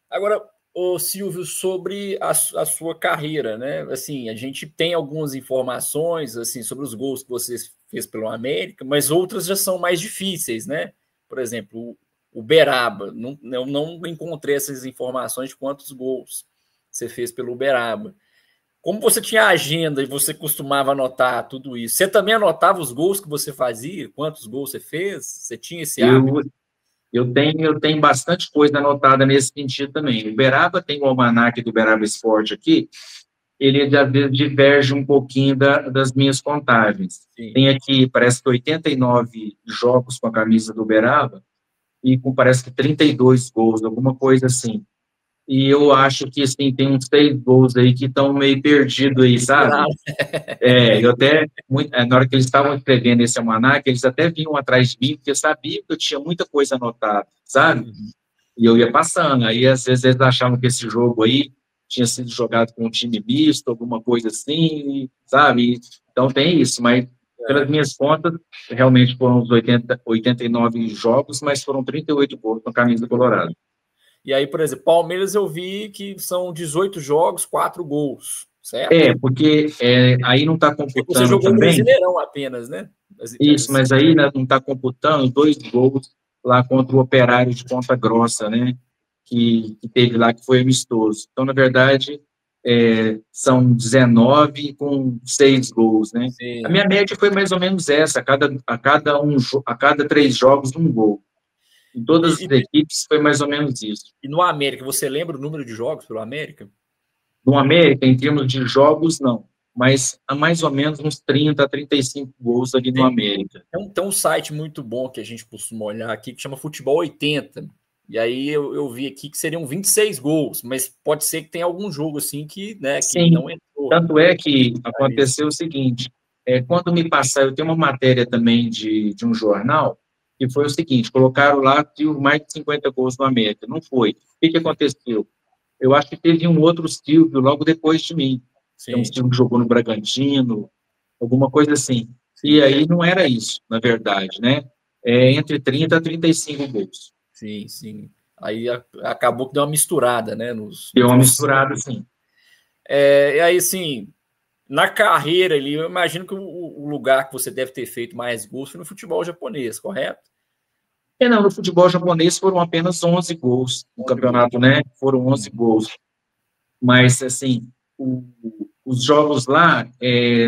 Agora, ô Silvio, sobre a sua carreira, né? Assim, a gente tem algumas informações assim sobre os gols que você fez pelo América, mas outras já são mais difíceis, né? Por exemplo, o Uberaba, eu não encontrei essas informações de quantos gols você fez pelo Uberaba. Como você tinha agenda e você costumava anotar tudo isso, você também anotava os gols que você fazia? Quantos gols você fez? Você tinha esse hábito? Eu tenho bastante coisa anotada nesse sentido também. O Uberaba tem o almanaque do Uberaba Esporte aqui, ele às vezes diverge um pouquinho das minhas contagens. Sim. Tem aqui, parece que 89 jogos com a camisa do Uberaba e com parece que 32 gols, alguma coisa assim. E eu acho que, assim, tem uns 6 gols aí que estão meio perdidos aí, sabe? Eu até, na hora que eles estavam escrevendo esse almanaque, eles até vinham atrás de mim, porque eu sabia que eu tinha muita coisa anotada, sabe? E eu ia passando. Aí, às vezes, eles achavam que esse jogo aí tinha sido jogado com um time misto, alguma coisa assim, sabe? Então, tem isso, mas pelas minhas contas, realmente foram uns 89 jogos, mas foram 38 gols com a camisa colorada. E aí, por exemplo, Palmeiras eu vi que são 18 jogos, 4 gols, certo? Porque aí não está computando você jogou também. Brasileirão apenas, né? Isso, mas aí, né, não está computando 2 gols lá contra o Operário de Ponta Grossa, né? Que teve lá, que foi amistoso. Então, na verdade, são 19 com 6 gols, né? Sim. A minha média foi mais ou menos essa, a cada 3 jogos, 1 gol. Em todas as equipes foi mais ou menos isso. E no América, você lembra o número de jogos pelo América? No América, em termos de jogos, não. Mas há mais ou menos uns 30 a 35 gols ali no América. Tem um site muito bom que a gente costuma olhar aqui, que chama Futebol 80. E aí eu vi aqui que seriam 26 gols, mas pode ser que tenha algum jogo assim que, né, que Sim, não entrou. Tanto é que aconteceu o seguinte, quando me passaram, eu tenho uma matéria também de um jornal, que foi o seguinte, colocaram lá que mais de 50 gols no América, não foi. O que aconteceu? Eu acho que teve um outro Silvio logo depois de mim, que é um Silvio que jogou no Bragantino, alguma coisa assim. Sim. E aí não era isso, na verdade, né? Entre 30 a 35 gols. Sim, sim. Aí acabou que deu uma misturada, né? Deu uma misturada, sim. E aí, assim, na carreira ali, eu imagino que o lugar que você deve ter feito mais gols foi no futebol japonês, correto? Não, no futebol japonês foram apenas 11 gols no campeonato, né? Foram 11 gols. Mas, assim, os jogos lá,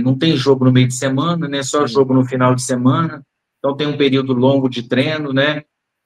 não tem jogo no meio de semana, né? Só jogo no final de semana. Então, tem um período longo de treino, né?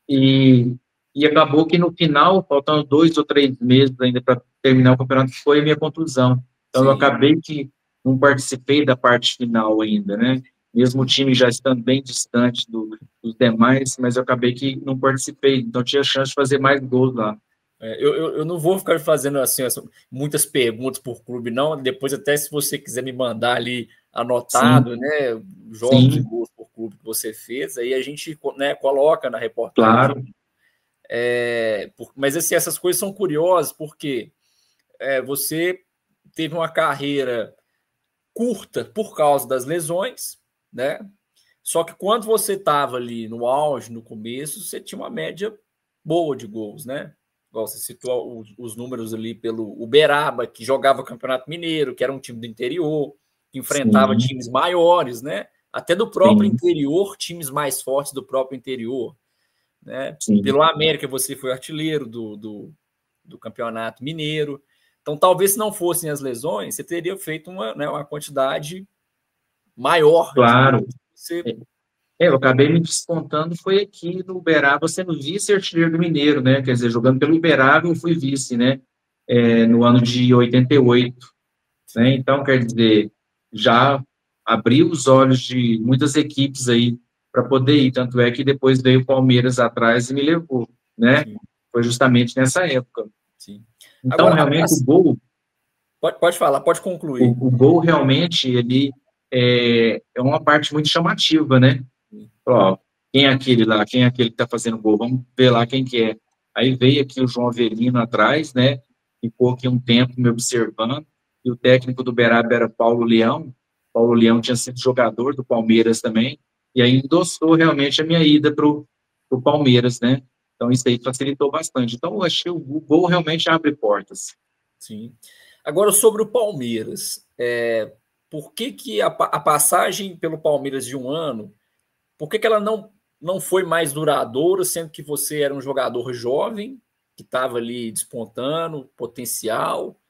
E E acabou que no final, faltando 2 ou 3 meses ainda para terminar o campeonato, foi a minha contusão. Então eu Sim, acabei que não participei da parte final ainda, né? Mesmo o sim. time já estando bem distante dos demais, mas eu acabei que não participei. Então tinha chance de fazer mais gols lá. Eu não vou ficar fazendo assim muitas perguntas por clube, não. Depois, até se você quiser me mandar ali Sim, anotado, né, jogos e sim, gols por clube que você fez, aí a gente, né, coloca na reportagem. claro, Mas assim, essas coisas são curiosas porque você teve uma carreira curta por causa das lesões, né? Só que quando você estava ali no auge, no começo, você tinha uma média boa de gols, né? Igual você citou os números ali pelo Uberaba, que jogava o Campeonato Mineiro, que era um time do interior, que enfrentava sim, times maiores, né? Até do próprio sim, interior, times mais fortes do próprio interior, né? sim. Pelo América, você foi artilheiro do Campeonato Mineiro. Então, talvez se não fossem as lesões, você teria feito uma quantidade maior de gols. Claro. Você, Eu acabei me despontando, foi aqui no Uberaba, sendo vice-artilheiro do Mineiro, né? Quer dizer, jogando pelo Uberaba, eu fui vice, né? No ano de 88, né? sim, Então, quer dizer, já abriu os olhos de muitas equipes aí para poder ir. Tanto é que depois veio o Palmeiras atrás e me levou, né? sim, Foi justamente nessa época. sim. Então, Agora, realmente, pode falar, pode concluir. o gol realmente, ele é uma parte muito chamativa, né? Ó, quem é aquele lá? Quem é aquele que está fazendo gol? Vamos ver lá quem que é. Aí veio aqui o João Avelino atrás, né? Ficou aqui um tempo me observando. E o técnico do Beraba era Paulo Leão. Paulo Leão tinha sido jogador do Palmeiras também. E aí endossou realmente a minha ida para o Palmeiras, né? Então isso aí facilitou bastante. Então eu achei o gol realmente abre portas. Sim. Agora, sobre o Palmeiras, por que a passagem pelo Palmeiras de um ano, por que ela não foi mais duradoura, sendo que você era um jogador jovem, que estava ali despontando, potencial?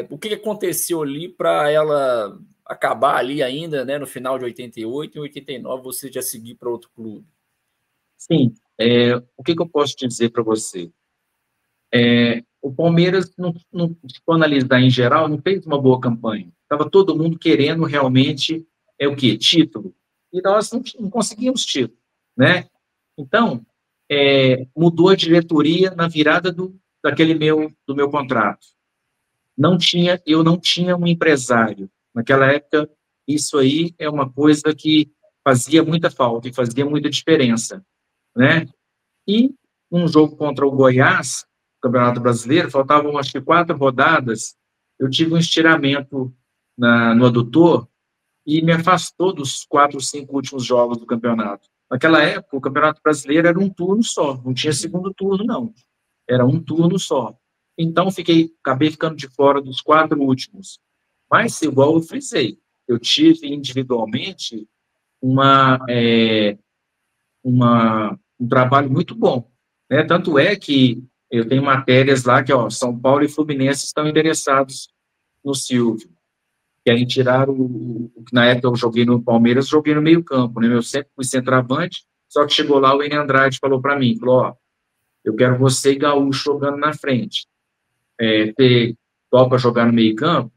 O que aconteceu ali para ela acabar ali ainda, né, no final de 88 e 89, você já seguir para outro clube? Sim, o que eu posso te dizer para você? O Palmeiras, se for analisar em geral, não fez uma boa campanha. Estava todo mundo querendo realmente o quê? Título. E nós não conseguimos título, né? Então, mudou a diretoria na virada do meu contrato. Eu não tinha um empresário. Naquela época, isso aí é uma coisa que fazia muita falta e fazia muita diferença, né? E um jogo contra o Goiás, Campeonato Brasileiro, faltavam acho que 4 rodadas, eu tive um estiramento no adutor e me afastou dos 4, 5 últimos jogos do campeonato. Naquela época, o Campeonato Brasileiro era um turno só, não tinha Uhum. segundo turno, não. Era um turno só. Então, acabei ficando de fora dos 4 últimos. Mas, igual eu frisei, eu tive individualmente uma, é, um trabalho muito bom, né? Tanto é que eu tenho matérias lá que, ó, São Paulo e Fluminense estão interessados no Silvio. E aí tiraram na época eu joguei no Palmeiras, joguei no meio-campo, né? Eu sempre fui centroavante, só que chegou lá o Enio Andrade falou para mim, falou, ó, eu quero você e Gaúcho jogando na frente. Ter topa jogar no meio-campo,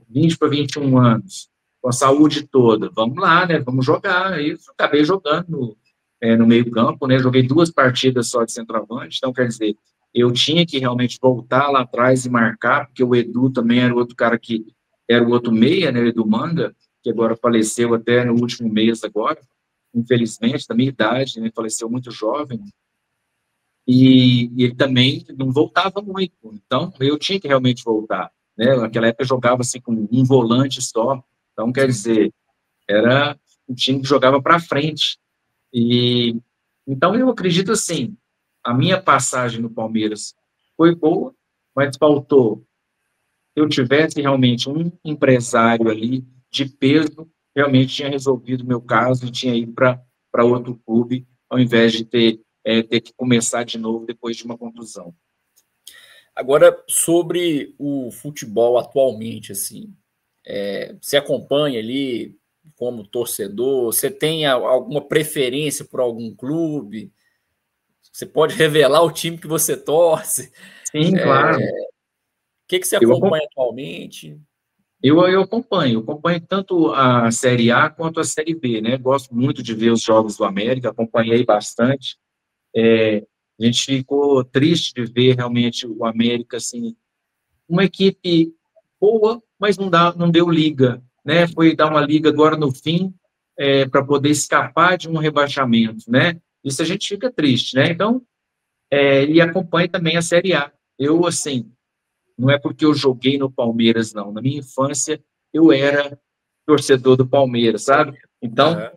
20 para 21 anos, com a saúde toda, vamos lá, né? Vamos jogar. Aí eu acabei jogando no meio-campo, né? Joguei 2 partidas só de centroavante, então quer dizer, eu tinha que realmente voltar lá atrás e marcar, porque o Edu também era o outro cara que era o outro meia, né? O Edu Manga, que agora faleceu até no último mês agora, infelizmente, da minha idade, né? Faleceu muito jovem, e ele também não voltava muito, então eu tinha que realmente voltar, né? Naquela época eu jogava assim com um volante só, então quer Sim. dizer, era um time que jogava para frente, e então eu acredito assim, a minha passagem no Palmeiras foi boa, mas faltou eu tivesse realmente um empresário ali de peso, realmente tinha resolvido o meu caso e tinha ido para outro clube, ao invés de ter que começar de novo depois de uma contusão. Agora, sobre o futebol atualmente, assim, você acompanha ali como torcedor? Você tem alguma preferência por algum clube? Você pode revelar o time que você torce? Sim, claro. O que você Eu acompanha atualmente? eu acompanho tanto a Série A quanto a Série B, né? Gosto muito de ver os jogos do América, acompanhei bastante. A gente ficou triste de ver realmente o América, assim, uma equipe boa, mas não deu liga, né? Foi dar uma liga agora no fim, para poder escapar de um rebaixamento, né? Isso a gente fica triste, né? Então, e acompanha também a Série A. Eu, assim, não é porque eu joguei no Palmeiras, não. Na minha infância, eu era torcedor do Palmeiras, sabe? Então, Aham.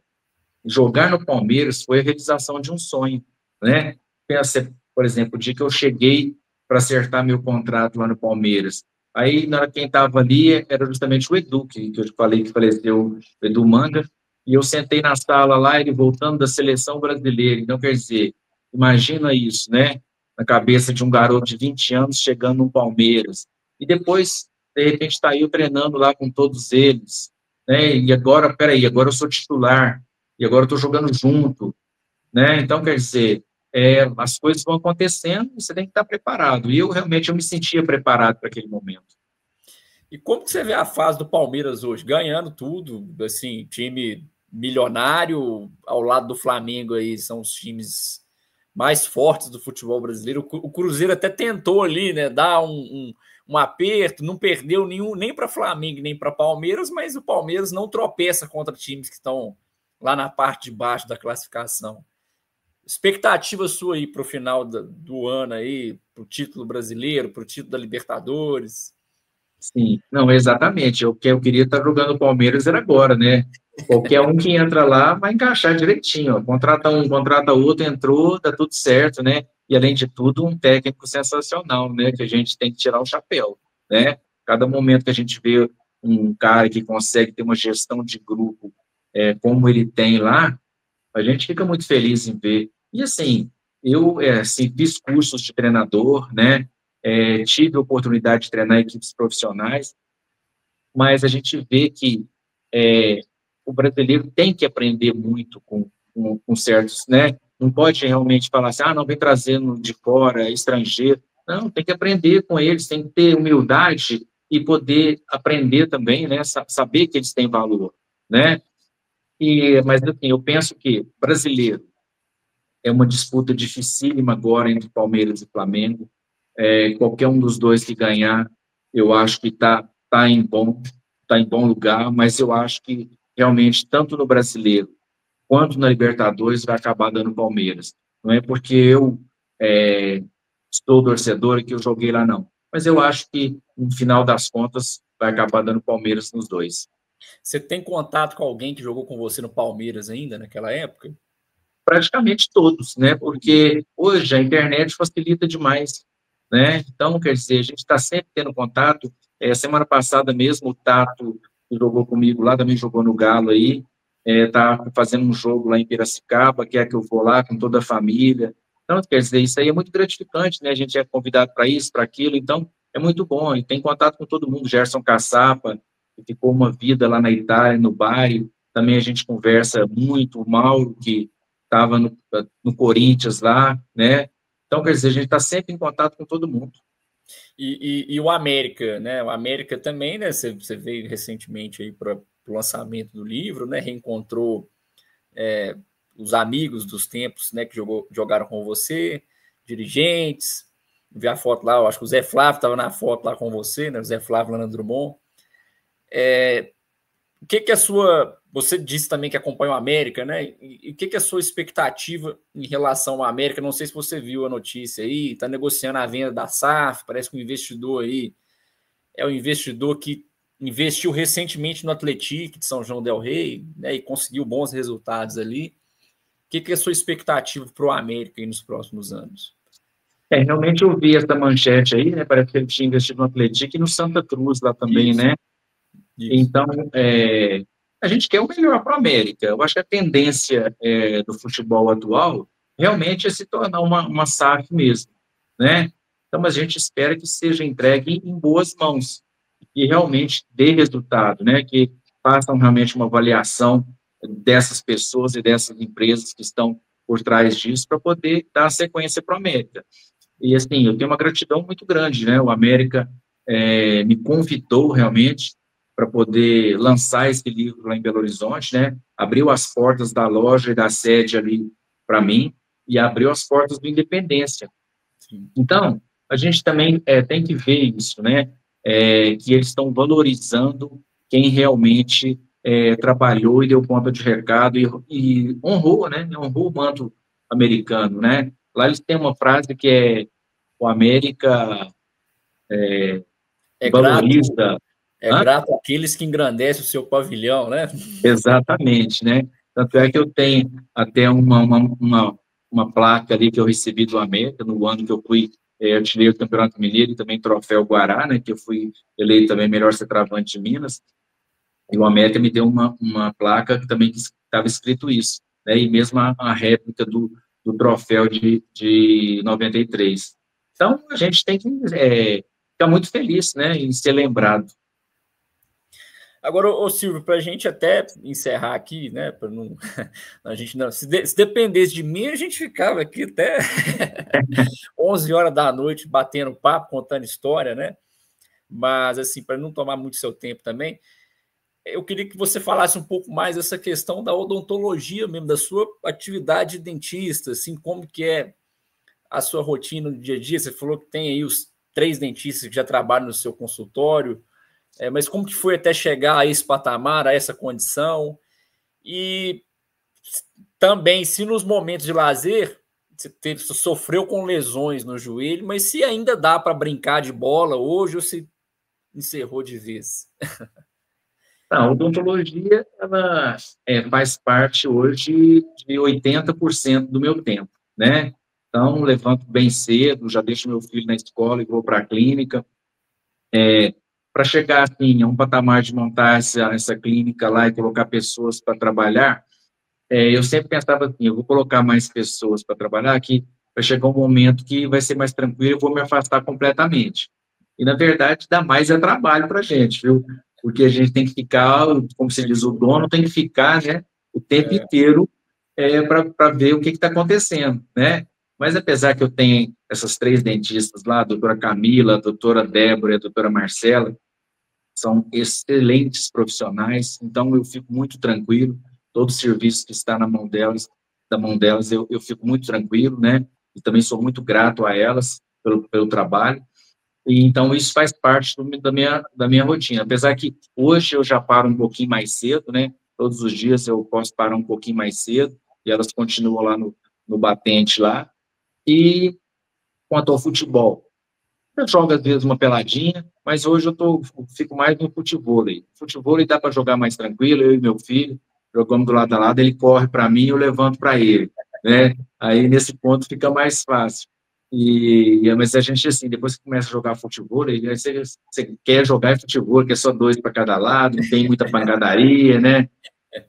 jogar no Palmeiras foi a realização de um sonho, né? Pensa, por exemplo, o dia que eu cheguei para acertar meu contrato lá no Palmeiras. Aí, quem estava ali era justamente o Edu, que eu te falei que faleceu, o Edu Manga, e eu sentei na sala lá, ele voltando da seleção brasileira. Então, quer dizer, imagina isso, né? Na cabeça de um garoto de 20 anos chegando no Palmeiras. E depois, de repente, está eu treinando lá com todos eles, né? E agora, peraí, agora eu sou titular, e agora eu estou jogando junto, né? Então, quer dizer, as coisas vão acontecendo e você tem que estar preparado. E eu realmente eu me sentia preparado para aquele momento. E como que você vê a fase do Palmeiras hoje? Ganhando tudo, assim, time milionário ao lado do Flamengo aí, são os times mais fortes do futebol brasileiro. O Cruzeiro até tentou ali, né, dar um aperto, não perdeu nenhum, nem para Flamengo, nem para Palmeiras, mas o Palmeiras não tropeça contra times que estão lá na parte de baixo da classificação. Expectativa sua aí para o final do ano aí, para o título brasileiro, para o título da Libertadores? Sim, não, exatamente. O que eu queria estar jogando o Palmeiras era agora, né? Qualquer um que entra lá vai encaixar direitinho. Ó. Contrata um, contrata outro, entrou, dá tudo certo, né? E, além de tudo, um técnico sensacional, né? Que a gente tem que tirar o chapéu, né? Cada momento que a gente vê um cara que consegue ter uma gestão de grupo como ele tem lá, a gente fica muito feliz em ver. E, assim, eu assim, fiz cursos de treinador, né? Tive a oportunidade de treinar equipes profissionais, mas a gente vê que o brasileiro tem que aprender muito com certos, né? Não pode realmente falar assim, não vem trazendo de fora, estrangeiro. Não, tem que aprender com eles, tem que ter humildade e poder aprender também, né? Saber que eles têm valor, né? Mas, assim, eu penso que brasileiro é uma disputa dificílima agora entre Palmeiras e Flamengo. Qualquer um dos dois que ganhar, eu acho que tá em bom lugar, mas eu acho que realmente, tanto no Brasileiro quanto na Libertadores, vai acabar dando Palmeiras. Não é porque eu é, estou torcedor e que eu joguei lá, não. Mas eu acho que, no final das contas, vai acabar dando Palmeiras nos dois. Você tem contato com alguém que jogou com você no Palmeiras ainda, naquela época? Praticamente todos, né? Porque hoje a internet facilita demais, né? Então, quer dizer, a gente está sempre tendo contato. Semana passada mesmo, o Tato, que jogou comigo lá, também jogou no Galo aí, tá fazendo um jogo lá em Piracicaba, quer que eu vou lá com toda a família. Então, quer dizer, isso aí é muito gratificante, né? A gente é convidado para isso, para aquilo, então é muito bom. E tem contato com todo mundo. Gerson Caçapa, que ficou uma vida lá na Itália, no Bari, também a gente conversa muito. O Mauro, que estava no Corinthians lá, né? Então, quer dizer, a gente está sempre em contato com todo mundo. E o América, né? O América também, né? Você veio recentemente aí para o lançamento do livro, né? Reencontrou os amigos dos tempos, né? Que jogaram com você, dirigentes. Vi a foto lá, eu acho que o Zé Flávio estava na foto lá com você, né? O Zé Flávio lá no Drummond. O que é a sua. Você disse também que acompanha o América, né? E o que é a sua expectativa em relação ao América? Não sei se você viu a notícia aí, está negociando a venda da SAF, parece que o investidor aí é o investidor que investiu recentemente no Atlético de São João del Rei, né? E conseguiu bons resultados ali. O que é a sua expectativa para o América aí nos próximos anos? Realmente eu vi essa manchete aí, né? Parece que ele tinha investido no Atlético e no Santa Cruz lá também, Isso, né? isso. Então, a gente quer o melhor para a América. Eu acho que a tendência do futebol atual realmente é se tornar uma SAF mesmo, né? Então, a gente espera que seja entregue em boas mãos e realmente dê resultado, né? Que façam realmente uma avaliação dessas pessoas e dessas empresas que estão por trás disso para poder dar sequência para o América. E, assim, eu tenho uma gratidão muito grande, né? O América me convidou realmente para poder lançar esse livro lá em Belo Horizonte, né? Abriu as portas da loja e da sede ali para mim e abriu as portas do Independência. Sim. Então, a gente também tem que ver isso, né? Que eles estão valorizando quem realmente trabalhou e deu conta de recado e honrou, né? Honrou o manto americano, né? Lá eles têm uma frase que é o América É grato, valoriza. é Hã? grato àqueles que engrandecem o seu pavilhão, né? Exatamente, né? Tanto é que eu tenho até uma placa ali que eu recebi do América no ano que eu fui artilheiro do Campeonato Mineiro e também troféu Guará, né? Que eu fui eleito também melhor centroavante de Minas. E o América me deu uma placa que também estava escrito isso, né? E mesmo a réplica do troféu de 93. Então, a gente tem que ficar muito feliz, né? Em ser lembrado. Agora, ô Silvio, para a gente até encerrar aqui, né? Para não, a gente não, se dependesse de mim, a gente ficava aqui até 11 horas da noite batendo papo, contando história, né? Mas assim, para não tomar muito seu tempo também, eu queria que você falasse um pouco mais dessa questão da odontologia mesmo, da sua atividade de dentista, assim, como que é a sua rotina no dia a dia. Você falou que tem aí os 3 dentistas que já trabalham no seu consultório. Mas como que foi até chegar a esse patamar, a essa condição? E também, se nos momentos de lazer você sofreu com lesões no joelho, mas se ainda dá para brincar de bola hoje ou se encerrou de vez? A odontologia, ela faz parte hoje de 80% do meu tempo, né? Então, levanto bem cedo, já deixo meu filho na escola e vou para a clínica. Para chegar, assim, a um patamar de montar essa clínica lá e colocar pessoas para trabalhar, eu sempre pensava assim, eu vou colocar mais pessoas para trabalhar aqui, vai chegar um momento que vai ser mais tranquilo, eu vou me afastar completamente. E, na verdade, dá mais trabalho para a gente, viu? Porque a gente tem que ficar, como se diz, o dono tem que ficar, né, o tempo inteiro para ver o que está acontecendo, né? Mas apesar que eu tenho essas 3 dentistas lá, a doutora Camila, a doutora Débora e a doutora Marcela, são excelentes profissionais, então eu fico muito tranquilo, todo o serviço que está da mão delas, eu fico muito tranquilo, né? E também sou muito grato a elas pelo trabalho. E então isso faz parte da minha rotina. Apesar que hoje eu já paro um pouquinho mais cedo, né? Todos os dias eu posso parar um pouquinho mais cedo e elas continuam lá no batente lá. E quanto ao futebol, eu jogo, às vezes, uma peladinha, mas hoje fico mais no futevôlei. Futevôlei dá para jogar mais tranquilo, eu e meu filho, jogamos do lado a lado, ele corre para mim, eu levanto para ele, né? Aí, nesse ponto, fica mais fácil. Mas a gente, assim, depois que começa a jogar futevôlei, aí você quer jogar futevôlei, que é só 2 para cada lado, não tem muita pancadaria, né?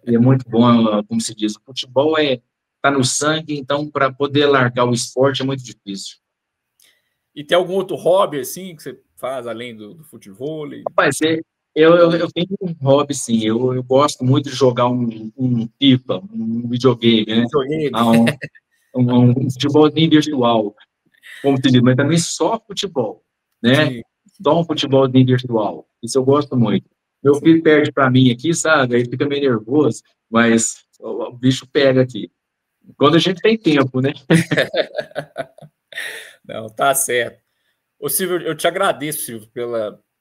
E é muito bom, como se diz, o futebol tá no sangue, então, para poder largar o esporte é muito difícil. E tem algum outro hobby assim que você faz além do futebol? Rapaz, eu tenho um hobby, sim. Eu gosto muito de jogar um FIFA, um videogame, né? Videogame? Um futebolzinho virtual, como se diz, mas também só futebol, né? Sim, Só um futebolzinho virtual. Isso eu gosto muito. Meu filho perde para mim aqui, sabe? Aí fica meio nervoso, mas o bicho pega aqui. Quando a gente tem tempo, né? não, tá certo. Ô, Silvio, eu te agradeço, Silvio,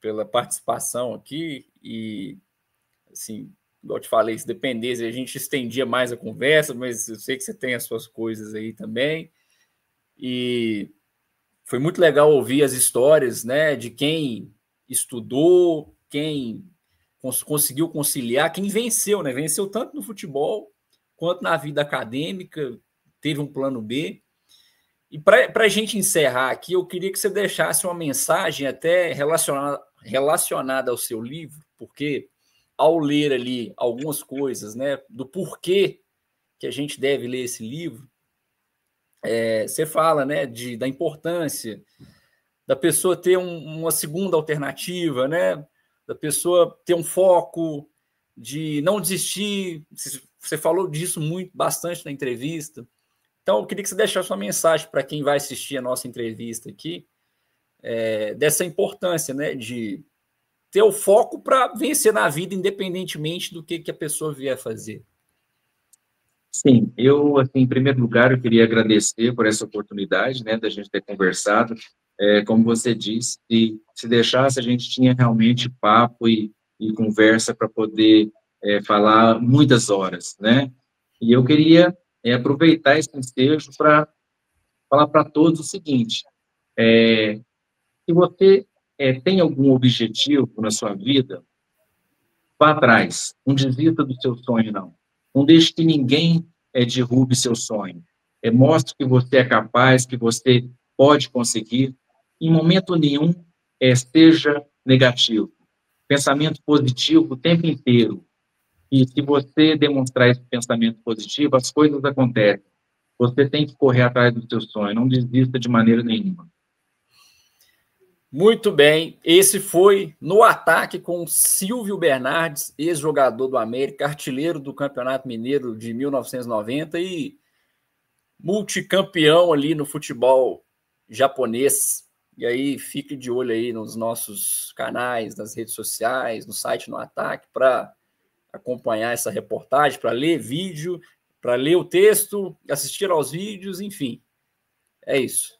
pela participação aqui e, assim, igual eu te falei, se dependesse, a gente estendia mais a conversa, mas eu sei que você tem as suas coisas aí também e foi muito legal ouvir as histórias, né, de quem estudou, quem conseguiu conciliar, quem venceu, né, venceu tanto no futebol quanto na vida acadêmica, teve um plano B. E para a gente encerrar aqui, eu queria que você deixasse uma mensagem até relacionada ao seu livro, porque ao ler ali algumas coisas, né, do porquê que a gente deve ler esse livro, você fala, né, da importância da pessoa ter uma segunda alternativa, né, da pessoa ter um foco, de não desistir. Você falou disso muito bastante na entrevista, Então, eu queria que você deixasse sua mensagem para quem vai assistir a nossa entrevista aqui, dessa importância, né, de ter o foco para vencer na vida, independentemente do que a pessoa vier fazer. Sim, eu, assim, em primeiro lugar, eu queria agradecer por essa oportunidade, né, da gente ter conversado. Como você disse, se deixasse, a gente tinha realmente papo e conversa para poder falar muitas horas, né? E eu queria aproveitar esse ensejo para falar para todos o seguinte: se você tem algum objetivo na sua vida, vá atrás, não desista do seu sonho, não. Não deixe que ninguém derrube seu sonho. Mostre que você é capaz, que você pode conseguir. Em momento nenhum, seja negativo. Pensamento positivo o tempo inteiro. E se você demonstrar esse pensamento positivo, as coisas acontecem. Você tem que correr atrás do seu sonho, não desista de maneira nenhuma. Muito bem, esse foi No Ataque com Silvio Bernardes, ex-jogador do América, artilheiro do Campeonato Mineiro de 1990 e multicampeão ali no futebol japonês. E aí fique de olho aí nos nossos canais, nas redes sociais, no site No Ataque, para acompanhar essa reportagem, para ler vídeo, para ler o texto, assistir aos vídeos, enfim. É isso.